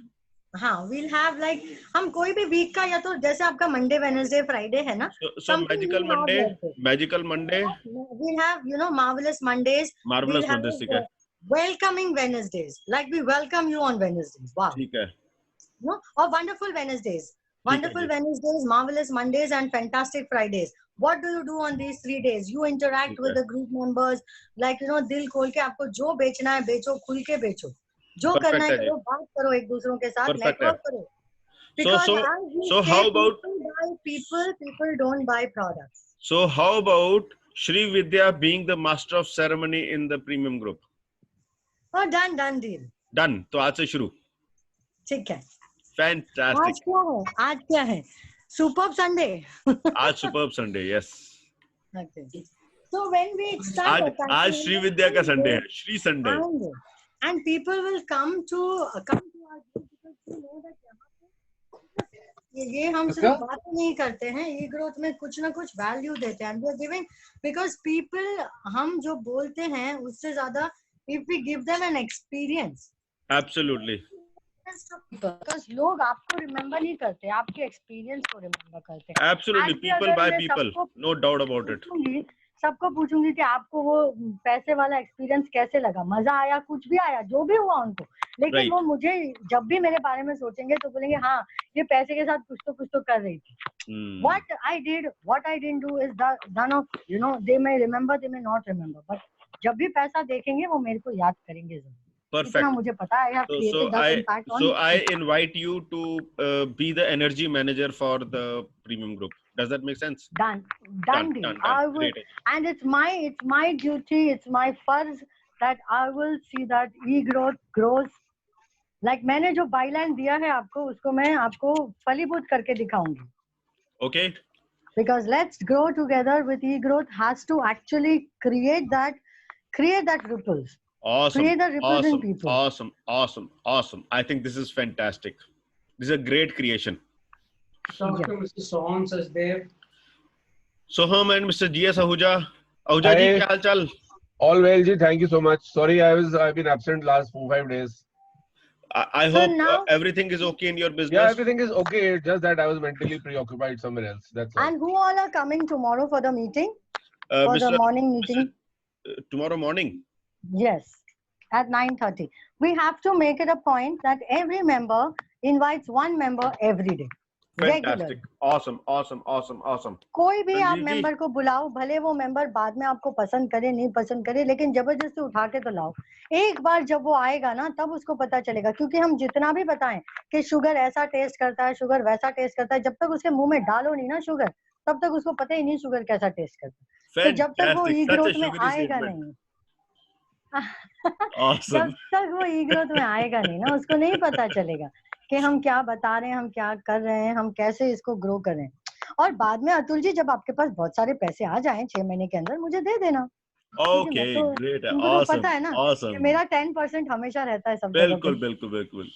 हाँ, we'll have like हम कोई भी वीक का या तो जैसे आपका मंडे, वेडनेसडे, फ्राइडे है ना. So magical Monday. We'll have marvelous Mondays. Marvelous Mondays, ठीक है. Welcoming Wednesdays, like we welcome you on Wednesdays. Wow. ठीक है. No, or wonderful Wednesdays. Wonderful Wednesdays, marvelous Mondays, and fantastic Fridays. What do you do on these 3 days? You interact with the group members, like दिल खोल के आपको जो बेचना है बेचो, खुल के बेचो, जो करना है करो, बात करो एक दूसरों के साथ, नेटवर्क करो. So how about people don't buy products. So how about Shri Vidya being the master of ceremony in the premium group? Oh, done deal. Done. तो आज से शुरू. ठीक है. Fantastic. आज क्या है? Superb Sunday. आज Superb Sunday, yes. Okay. So when we start, आज श्री विद्या का संडे है, Shri Sunday. And people will come to our group because they know that ये हम सिर्फ बातें नहीं करते हैं, ई ग्रोथ में कुछ ना कुछ वैल्यू देते हैं. We are giving because people हम जो बोलते हैं उससे ज्यादा if we give them an experience. Absolutely. Because लोग आपको रिमेम्बर नहीं करते, आपके एक्सपीरियंस को रिमेम्बर करते हैं. Absolutely, people buy people, no doubt about it. सबको पूछूंगी कि आपको वो पैसे वाला एक्सपीरियंस कैसे लगा, मजा आया, कुछ भी आया, जो भी हुआ उनको, लेकिन वो मुझे जब भी मेरे बारे में सोचेंगे तो बोलेंगे हाँ ये पैसे के साथ कुछ तो कर रही थी. What I didn't do is none of they may remember, they may not remember, but जब भी पैसा देखेंगे वो मेरे को याद करेंगे जरूर. Perfect. मुझे पता है. So I invite you to be the energy manager for the premium group. Does that make sense? Done. I will, and it's my duty, it's my farz that I will see that e-growth grows. Like मैंने जो byline दिया है आपको, उसको मैं आपको फलीभूत करके दिखाऊंगी. Okay. Because let's grow together with e-growth has to actually create that ripples. Awesome. Create the ripples in people. Awesome. I think this is fantastic. This is a great creation. Mr. Soham Sachdev. Soham and Mr. G.S. Ahuja. Ahuja ji, kya haal chal? All well ji, thank you so much. Sorry, I've been absent last 4-5 days. I hope everything is okay in your business. Yeah, everything is okay. Just that I was mentally preoccupied somewhere else. That's all. And who all are coming tomorrow for the meeting? For the morning meeting? Tomorrow morning? Yes, at 9:30. We have to make it a point that every member invites one member every day. Fantastic. Awesome. कोई भी आप member को बुलाओ, भले वो member बाद में आपको पसंद करे नहीं पसंद करे, लेकिन जबरदस्ती उठा के तो लाओ. एक बार जब वो आएगा ना तब उसको पता चलेगा, क्योंकि हम जितना भी बताएं कि शुगर ऐसा टेस्ट करता है, शुगर वैसा टेस्ट करता है, जब तक उसके मुंह में डालो नहीं ना शुगर, तब तक उसको पता ही नहीं शुगर कैसा टेस्ट करता है. तो जब तक वो ई ग्रोथ में आएगा नहीं जब तक वो ई ग्रोथ में आएगा नहीं ना, उसको नहीं पता चलेगा कि हम क्या बता रहे हैं, हम क्या कर रहे हैं, हम कैसे इसको ग्रो करें. और बाद में अतुल जी जब आपके पास बहुत सारे पैसे आ जाएं 6 महीने के अंदर, मुझे दे देना. Okay, great. Awesome. पता है ना कि मेरा 10% हमेशा रहता है सब जगह पे. बिल्कुल.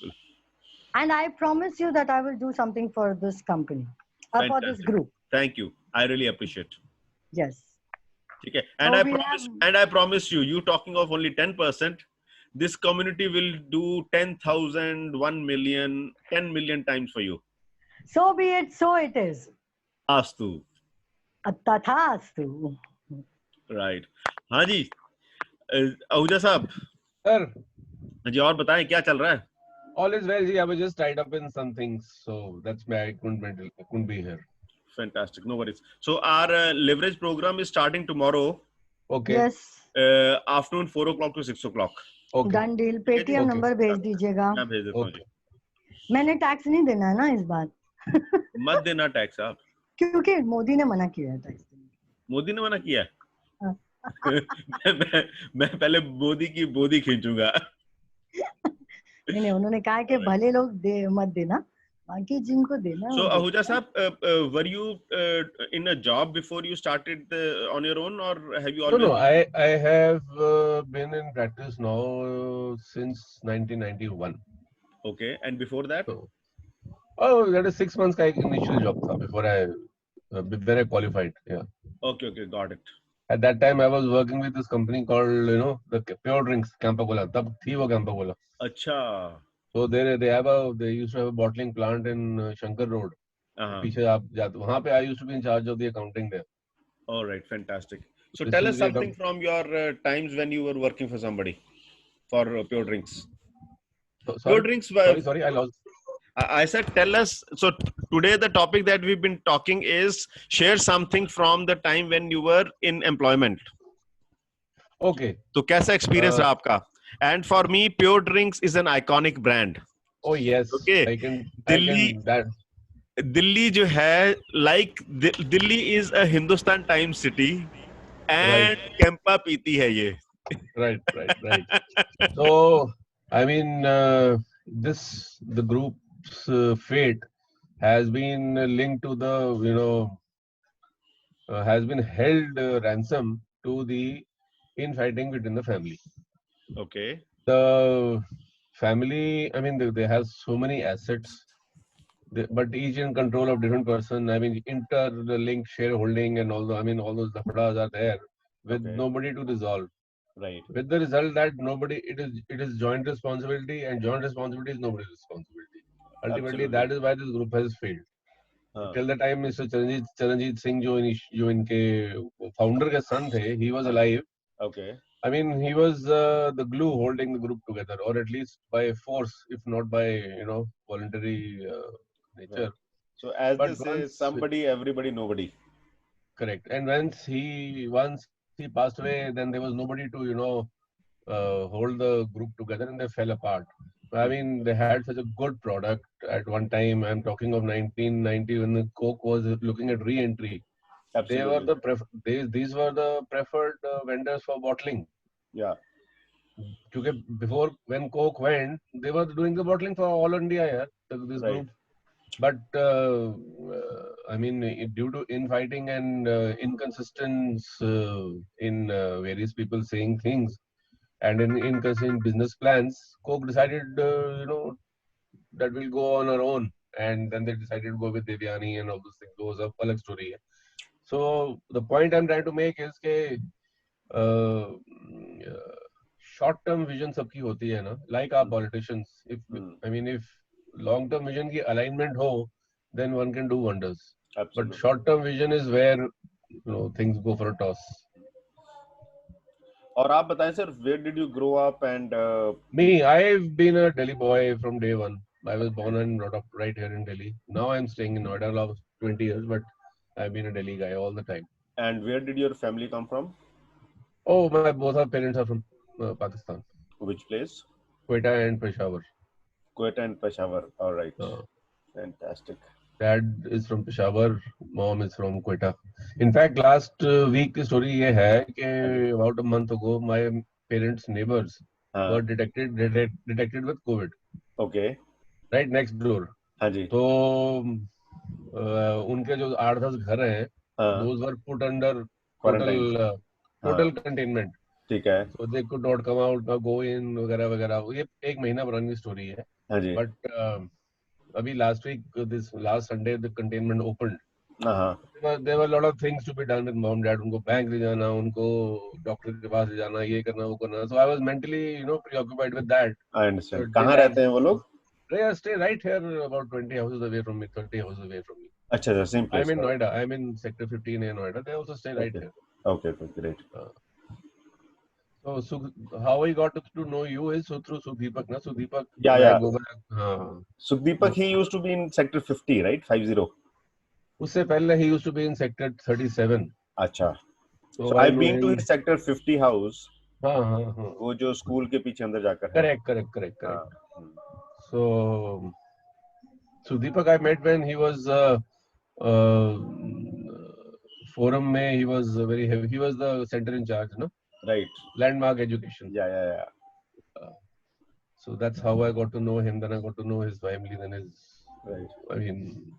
And I promise you that I will do something for this company, for this group. Thank you. I really appreciate. Yes. Okay. And I promise you talking of only 10%, this community will do 10,000, 1 million, 10 million times for you. So be it, so it is. Astu. Tathastu. Right. हाँ जी, आहूजा साहब. Sir. जी और बताएं क्या चल रहा है? All is well. I was just tied up in some things, so that's why I couldn't be here. Fantastic, no worries. So our leverage program is starting tomorrow. Okay. Yes. Afternoon 4 o'clock to 6 o'clock. Okay. Done deal. Paytm number भेज दीजिएगा. मैं भेज देता हूँ जी. मैंने tax नहीं देना है ना इस बार. मत देना टैक्स आप. क्योंकि मोदी ने मना किया है टैक्स देने. मोदी ने मना किया है? मैं पहले मोदी की बोदी खींचूंगा. नहीं उन्होंने कहा कि भले लोग मत देना, बाकी जिनको देना. So Ahuja साहब, were you in a job before you started on your own, or have you always? No, I have been in practice now since 1991. Okay, and before that? So, that is 6 months ka initial job tha before when I qualified. Yeah. Okay, got it. At that time, I was working with this company called, the Pure Drinks, Campa Cola. Tab thi wo Campa Cola. Acha. So they used to have a bottling plant in Shankar Road. पीछे आप जाते वहाँ पे I used to be in charge of the accounting there. All right, fantastic. So tell us something from your times when you were working for somebody for Pure Drinks. Pure Drinks. Sorry, I lost. I said tell us. So today the topic that we've been talking is share something from the time when you were in employment. Okay. तो कैसा experience रहा आपका? And for me, Pure Drinks is an iconic brand. Oh yes. Okay. Delhi जो है, like Delhi is a Hindustan Times city, and Campa पीती है ये. Right. So I mean, the group's fate has been linked to the has been held ransom to the infighting within the family. Okay. The family, I mean, they have so many assets, but each in control of different person. I mean, interlinked shareholding and all those lafadas are there with nobody to resolve. Right. With the result that it is joint responsibility, and joint responsibility is nobody's responsibility. Ultimately, that is why this group has failed. Till the time Mr. Charanjit Singh, जो इनके founder के son थे, he was alive. Okay. I mean, he was the glue holding the group together, or at least by force, if not by voluntary nature. Right. So as they say, somebody, everybody, nobody. Correct. And once he passed away, then there was nobody to hold the group together, and they fell apart. I mean, they had such a good product at one time. I'm talking of 1990 when the Coke was looking at re-entry. Absolutely. These were the preferred vendors for bottling. Yeah. Because before, when Coke went, they were doing the bottling for all India, this group. But I mean, due to infighting and inconsistence in various people saying things and in inconsistent business plans, Coke decided, that we'll go on our own. And then they decided to go with Devyani and all those things. It was a public story. So the point I'm trying to make is that short-term vision सबकी होती है ना, like our politicians. If long-term vision की alignment हो, then one can do wonders. Absolutely. But short-term vision is where things go for a toss. और आप बताएं sir, where did you grow up and? Me, I've been a Delhi boy from day one. I was born and brought up right here in Delhi. Now I'm staying in Noida last 20 years, but I've been a Delhi guy all the time. And where did your family come from? Oh, both our parents are from Pakistan. Which place? Quetta and Peshawar. Quetta and Peshawar. All right. Fantastic. Dad is from Peshawar. Mom is from Quetta. In fact, last week the story ये है कि about a month ago, my parents' neighbors were detected with COVID. Okay. Right next door. हाँ जी. तो उनके जो 8-10 घर हैं, those were put under total containment. ठीक है. So they could not come out, not go in, वगैरह. ये 1 महीना पुरानी story है. हाँ जी. But अभी last week, this last Sunday, the containment opened. There were a lot of things to be done with mom, dad. उनको bank ले जाना, उनको डॉक्टर के पास ले जाना, ये करना, वो करना. So I was mentally, preoccupied with that. I understand. कहाँ रहते हैं वो लोग? They stay right here, about 20 houses away from me, 30 houses away from me. अच्छा, same place. I'm in Noida. I'm in Sector 15 in Noida. They also stay right here. Okay, great. So how I got to know you is through Sudeepak, na? Sudeepak. Yeah. Go back. Sudeepak, he used to be in sector 50, right? 50. उससे पहले he used to be in sector 37. अच्छा. So I've been to his sector 50 house. हाँ. वो जो school के पीछे अंदर जाकर है. Correct. So Sudeepak I met when he was forum में he was very heavy. He was the center in charge, no? Right. Landmark Education. Yeah. So that's how I got to know him. Then I got to know his family. Then his. Right. I mean,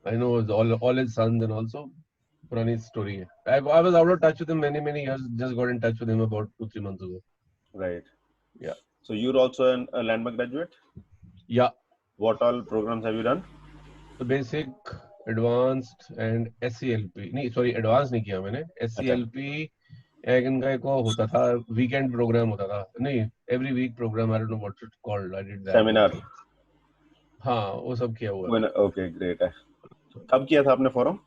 I know all his sons and also. Purani story. I was out of touch with him many years. Just got in touch with him about 2-3 months ago. Right. Yeah. So you're also a Landmark graduate? Yeah. What all programs have you done? The basic, advanced and SCLP. नहीं, sorry, advanced नहीं किया मैंने. SCLP एक इनका एक होता था, weekend program होता था. नहीं, every week program. I don't know what it's called. I did that. Seminar. हाँ, वो सब किया हुआ है. Okay, great. कब किया था आपने forum?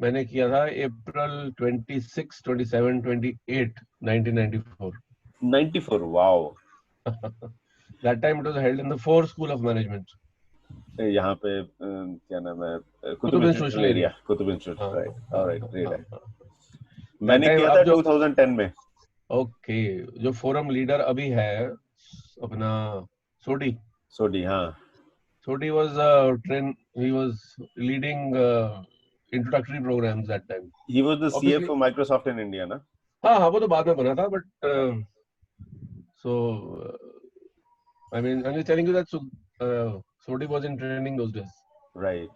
मैंने किया था April 26, 27, 28, 1994. 94, wow. That time it was held in the Fore School of Management. यहाँ पे क्या नाम है? Qutub institution area. Qutub institution. Right. All right, great. मैंने किया था 2010 में. Okay, जो forum leader अभी है अपना सोडी हाँ. Sodhi was he was leading introductory programs that time. He was the CFO for Microsoft in India, ना? हाँ, वो तो बाद में बना था, but so I mean, I'm just telling you that Sodhi was in training those days. Right.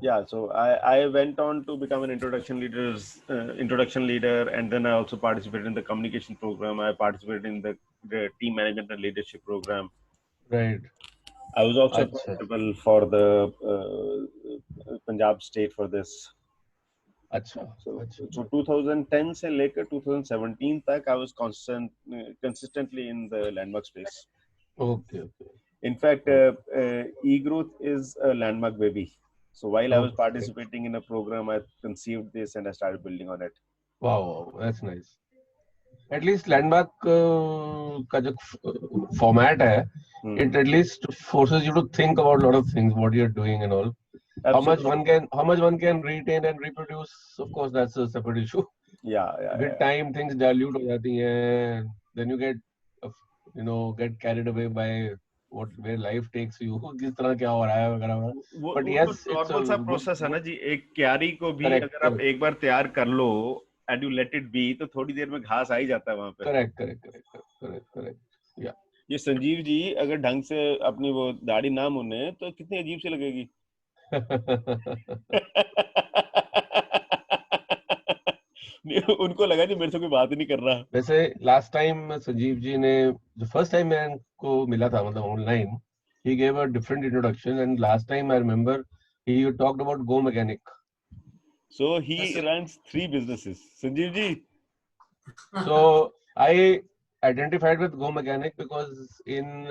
Yeah, so I went on to become an introduction leader, and then I also participated in the communication program. I participated in the team management and leadership program. Right. I was also responsible for the Punjab state for this. अच्छा. So 2010 से लेकर 2017 तक I was consistently in the Landmark space. Okay. In fact, eGrowth is a Landmark baby. So while I was participating in a program, I conceived this and I started building on it. Wow, that's nice. At least Landmark का जो format है, it at least forces you to think about a lot of things, what you're doing and all. Absolutely. How much one can retain and reproduce, of course, that's a separate issue. Yeah. With time, things dilute हो जाती हैं. Then you get carried away by where life takes you. किस तरह क्या हो रहा है वगैरह. But yes, normal सा process है ना जी. एक क्यारी को भी अगर आप एक बार तैयार कर लो and you let it be, तो थोड़ी देर में घास आ ही जाता है वहाँ पे. Correct. Yeah. ये संजीव जी अगर ढंग से अपनी वो दाढ़ी ना मुने तो कितनी अजीब सी लगेगी. उनको लगा जी मेरे से कोई बात ही नहीं कर रहा. वैसे लास्ट टाइम संजीव जी ने जो फर्स्ट टाइम मैं उनको मिला था मतलब online, he gave a different introduction and last time I remember he talked about Go Mechanic. So he runs 3 businesses. Sanjeev ji. So I identified with Go Mechanic because in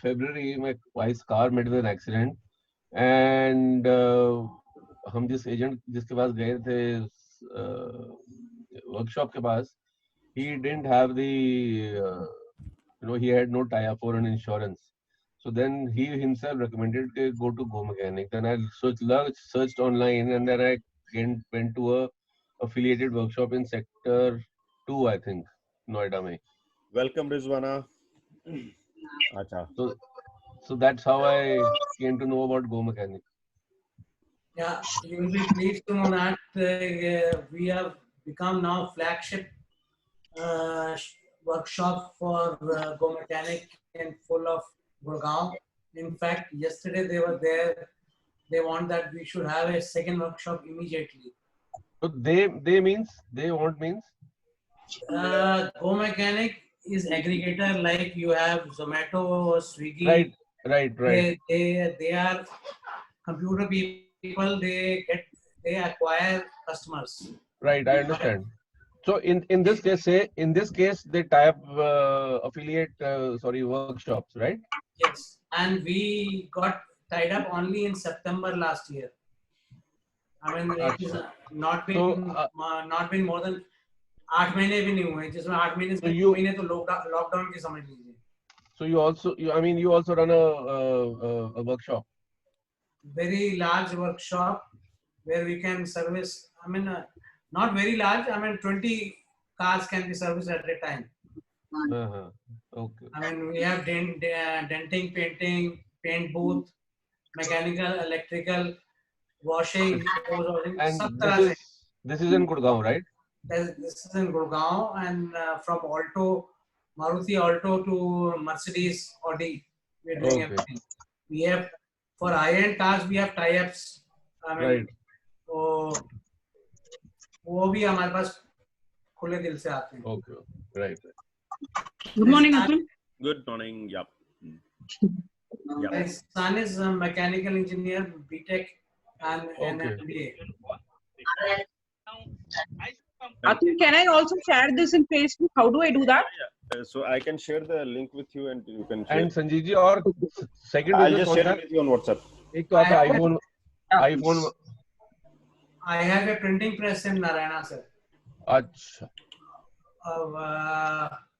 February my wife's car met with an accident and हम जिस agent जिसके पास गए थे workshop के पास, he didn't have the he had no tie-up for an insurance. So then he himself recommended to go to Go Mechanic. Then I searched online and then I went to a affiliated workshop in sector 2, I think, Noida mein. Welcome, Rizwana. Acha. So that's how I came to know about Go Mechanic. Yeah, you will be pleased to know that we have become now flagship workshop for Go Mechanic in full of Gurgaon. In fact, yesterday they were there. They want that we should have a second workshop immediately. So they want means? Go Mechanic is aggregator like you have Zomato or Swiggy. Right. They are computer people. They acquire customers. Right, I understand. So in this case they tie up affiliate workshops, right? Yes, and we got tied up only in September last year. I mean, it is not been more than. 8 महीने भी नहीं हुए, जिसमें 8 महीने से 2 महीने तो lockdown की समझ लीजिए. So you also run a workshop. Very large workshop where we can service, I mean, not very large, I mean 20 cars can be serviced at a time. Okay. I mean, we have denting, painting, paint booth, mechanical, electrical, washing, and this is in Gurgaon, right? This is in Gurgaon, and from Maruti Alto to Mercedes Audi, we are doing everything. We have, for high-end cars, we have tie-ups. I mean, right. तो वो भी हमारे पास खुले दिल से आते हैं. Okay. Right. Good morning, Atul. Good morning. Yep. My son is a mechanical engineer, BTech, and an MBA. Atul, can I also share this in Facebook? How do I do that? So I can share the link with you, and you can share. And Sanjeev ji, और second I'll just share it with you on WhatsApp. एक तो आता iPhone. I have a printing press in Narayana, sir. अच्छा.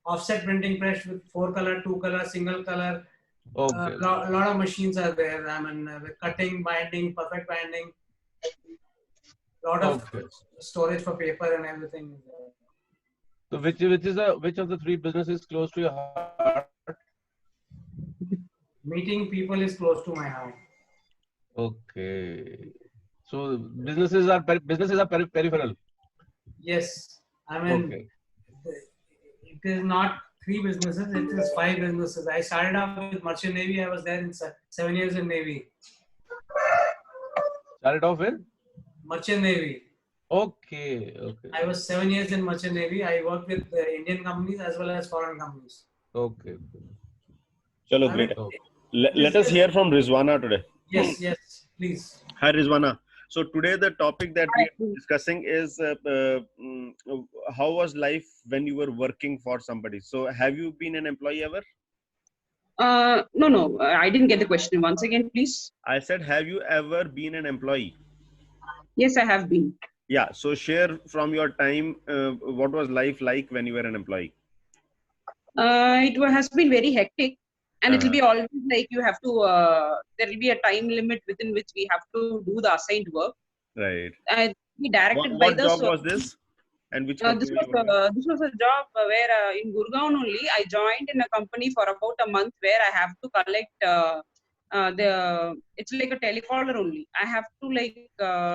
Offset printing press with 4 color, 2 color, single color. Okay. Lot of machines are there. I mean, cutting, binding, perfect binding. Lot of storage for paper and everything. So which of the three businesses close to your heart? Meeting people is close to my heart. Okay. So businesses are peripheral. Yes, I mean, it is not 3 businesses; it is 5 businesses. I started off with Merchant Navy. I was there in 7 years in Navy. Started off with Merchant Navy. Okay. I was 7 years in Merchant Navy. I worked with Indian companies as well as foreign companies. Okay. Chalo, great. Let us hear from Rizwana today. Yes, please. Hi, Rizwana. So today the topic that we are discussing is how was life when you were working for somebody? So have you been an employee ever? No. I didn't get the question. Once again, please. I said, have you ever been an employee? Yes, I have been. Yeah. So share from your time, what was life like when you were an employee? It has been very hectic. And it will be always like you have to, there will be a time limit within which we have to do the assigned work. Right. Be directed what by the. What job was this? And which this was a job where in Gurgaon only, I joined in a company for about a month where I have to collect it's like a telecaller only. I have to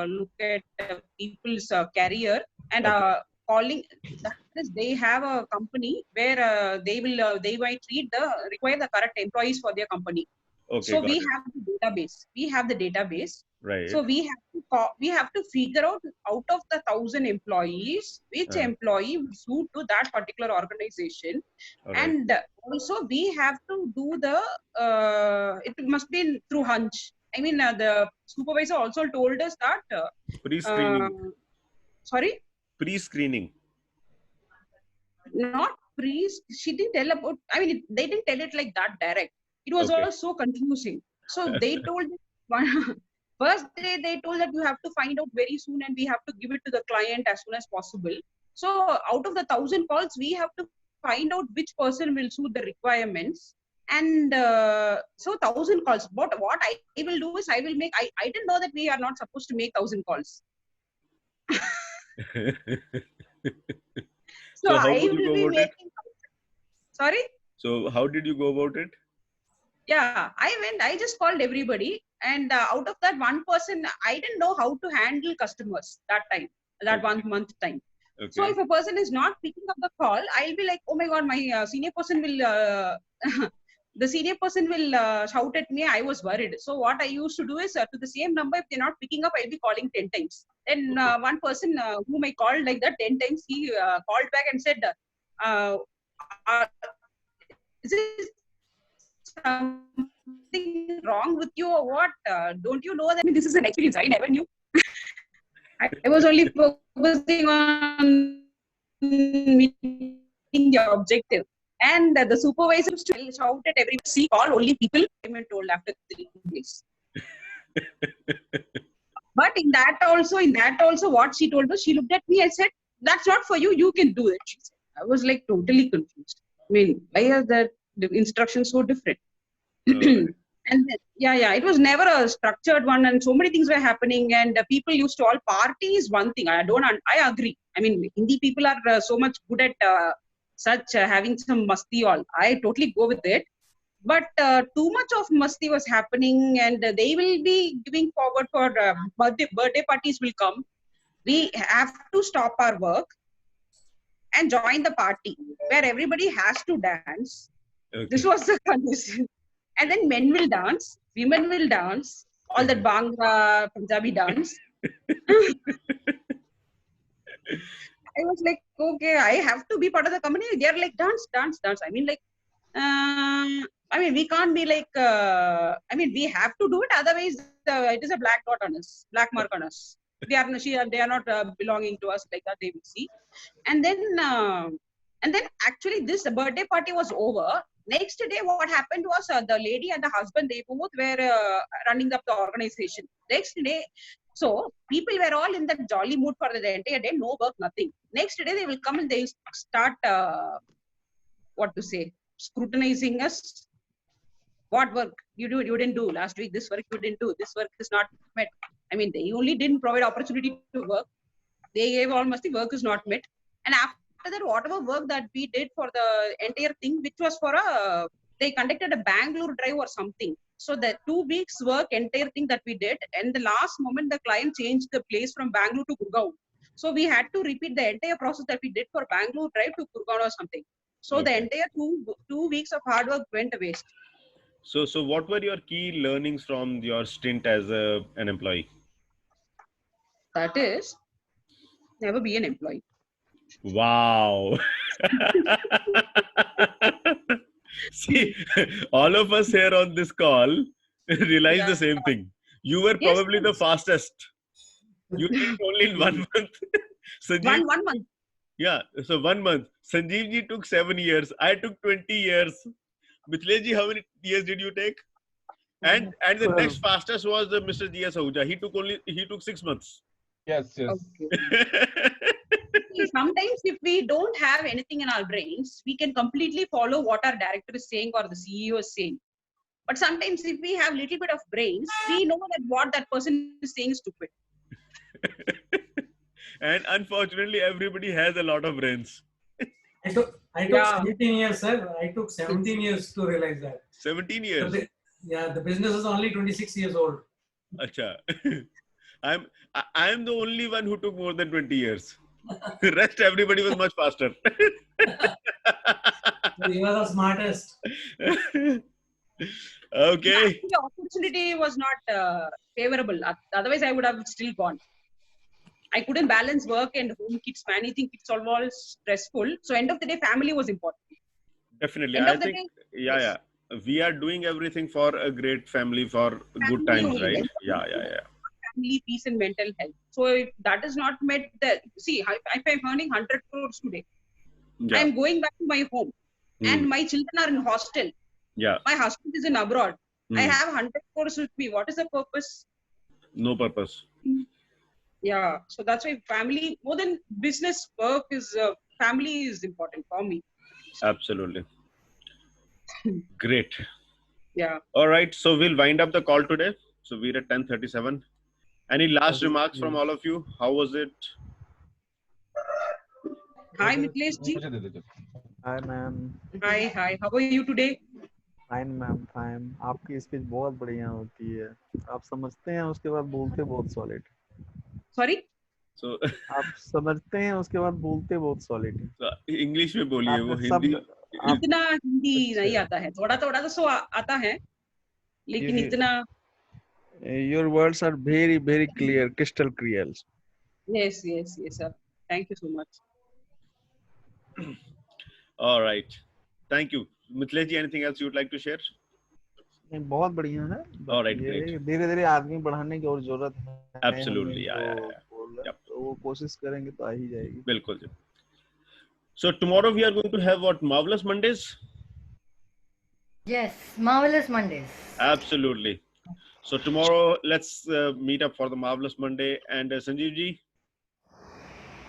look at people's career and calling. That is, they have a company where they might require the correct employees for their company. Okay, so we have the database. We have the database. Right. So we have to figure out of the 1,000 employees which employee will suit to that particular organization, and also we have to do the. It must be through hunch. I mean, the supervisor also told us that pre-screening. Sorry. Pre-screening. Not pre. She didn't tell about. I mean, they didn't tell it like that direct. It was all so confusing. So they told first they told that you have to find out very soon and we have to give it to the client as soon as possible. So out of the 1,000 calls, we have to find out which person will suit the requirements. And so 1,000 calls. But what I will do is I didn't know that we are not supposed to make 1,000 calls. So how I did you go about it? Sorry? So how did you go about it? Yeah, I just called everybody, and out of that one person, I didn't know how to handle customers that time, that 1 month time. Okay. So if a person is not picking up the call, I'll be like, oh my God, my senior person will, the senior person will shout at me. I was worried. So what I used to do is to the same number, if they're not picking up, I'll be calling 10 times. Then one person whom I called like that 10 times, he called back and said, is it something wrong with you or what? Don't you know that? I mean, this is an experience I never knew. I was only focusing on meeting the objective. And the supervisor used to shout at everybody, see, call only people payment told after 3 days. But in that also, what she told us, she looked at me and said, that's not for you. You can do it. She said. I was like totally confused. I mean, why are the instructions so different? And then, it was never a structured one, and so many things were happening, and people used to all party is one thing. I agree. I mean, Hindi people are so much good at having some masti all. I totally go with it. But too much of masti was happening, and they will be giving forward for birthday parties will come. We have to stop our work and join the party where everybody has to dance. Okay. This was the condition. And then men will dance, women will dance, all that Bhangra, Punjabi dance. I was like, okay, I have to be part of the company. They're like, dance. I mean, like, we can't be like, we have to do it. Otherwise, it is a black mark on us. They are not belonging to us, like that they will see. And then actually this birthday party was over. Next day, what happened was the lady and the husband, they both were running up the organization. Next day, so people were all in that jolly mood for the entire day, no work, nothing. Next day, they will come and they will start, scrutinizing us. What work you didn't do last week? This work you didn't do. This work is not met. I mean, they only didn't provide opportunity to work. They gave almost the work is not met. And after that, whatever work that we did for the entire thing, which was for they conducted a Bangalore drive or something. So the 2 weeks work, entire thing that we did, and the last moment the client changed the place from Bangalore to Gurgaon. So we had to repeat the entire process that we did for Bangalore drive to Gurgaon or something. So the entire two weeks of hard work went to waste. So what were your key learnings from your stint as an employee? That is, never be an employee. Wow. See, all of us here on this call realize the same thing. You were probably the fastest. You did it only in 1 month. Sanjeev, one month. Yeah, so 1 month. Sanjeev ji took 7 years. I took 20 years. Mithlesh ji, how many years did you take? And the next fastest was Mr. G.S. Ahuja. He took 6 months. Yes. Okay. Sometimes if we don't have anything in our brains, we can completely follow what our director is saying or the CEO is saying. But sometimes if we have little bit of brains, we know that what that person is saying is stupid. And unfortunately, everybody has a lot of brains. I took 17 years, sir. I took 17 years to realize that. 17 years? The business is only 26 years old. Acha. I am the only one who took more than 20 years. The rest, everybody was much faster. You were the smartest. Okay. The opportunity was not favorable. Otherwise, I would have still gone. I couldn't balance work and home, kids, managing kids all stressful. So end of the day, family was important. Definitely. I think, yeah. We are doing everything for a great family, for good times, right? Yeah. Family, peace and mental health. So if that is not met, if I'm earning 100 crores today, I'm going back to my home and my children are in hostel. Yeah. My husband is in abroad. I have 100 crores with me. What is the purpose? No purpose. Yeah. So that's why family, more than business, work is, family is important for me. Absolutely. Great. Yeah. All right. So we'll wind up the call today. So we're at 10:37. Any last remarks from all of you? How was it? Hi, Mithlesh ji. Hi, ma'am. Hi. How are you today? Fine, ma'am. Fine. आपकी speech बहुत बढ़िया होती है. आप समझते हैं उसके बाद बोलते बहुत सॉलिड. Sorry? So आप समझते हैं उसके बाद बोलते बहुत सॉलिड. इंग्लिश में बोलिए, वो हिंदी. इतना हिंदी नहीं आता है. थोड़ा तो सो आता है, लेकिन इतना. Your words are very, very clear, crystal clear. Yes, sir. Thank you so much. All right. Thank you. Mithlesh ji, anything else you would like to share? बहुत बढ़िया है. All right, great. धीरे-धीरे आदमी बढ़ाने की और जरूरत है. Absolutely, yeah. तो वो कोशिश करेंगे तो आ ही जाएगी. बिल्कुल जी. So tomorrow we are going to have what? Marvelous Mondays? Yes, Marvelous Mondays. Absolutely. So tomorrow, let's meet up for the Marvelous Monday. And Sanjeev ji?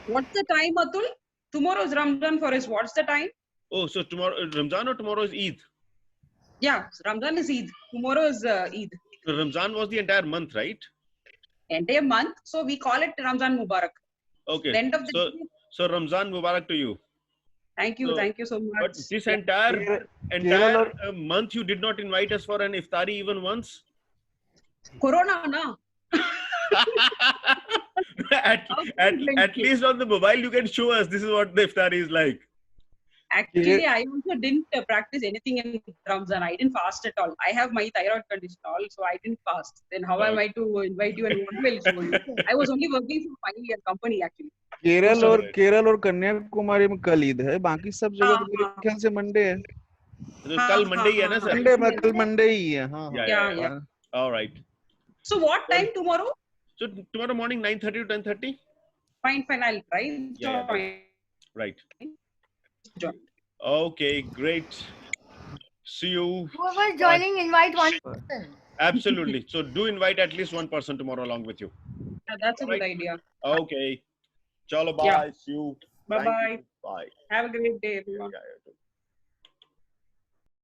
What's the time, Atul? Tomorrow is Ramadan for us. What's the time? Oh, so tomorrow is Ramzan or tomorrow is Eid? Yeah, Ramadan is Eid. Tomorrow is Eid. So Ramzan was the entire month, right? Entire month. So we call it Ramzan Mubarak. Okay. The end of the so Ramzan Mubarak to you. Thank you. Thank you so much. But this entire month you did not invite us for an iftari even once? Corona, na? at least on the mobile you can show us this is what the iftari is like. Actually, I also didn't practice anything in Ramzan. I didn't fast at all. I have my thyroid condition also. I didn't fast. Then how am I to invite you and what will show you? I was only working for 5 year company actually. Kerala और कन्याकुमारी में कल ईद है, बाकी सब जगह तो मेरे ख्याल से मंडे है। तो कल मंडे ही है ना सर? कल मंडे ही है। हाँ yeah. All right. So what time tomorrow? So tomorrow morning 9:30 to 10:30. Fine. I'll try. Yeah. Right. Join. Okay, great. See you. Whoever joining, invite one person. Absolutely. So do invite at least one person tomorrow along with you. Yeah, that's a good idea. Okay. Chalo, bye. Yeah. See you. Bye-bye. Bye. Have a great day, everyone. Yeah.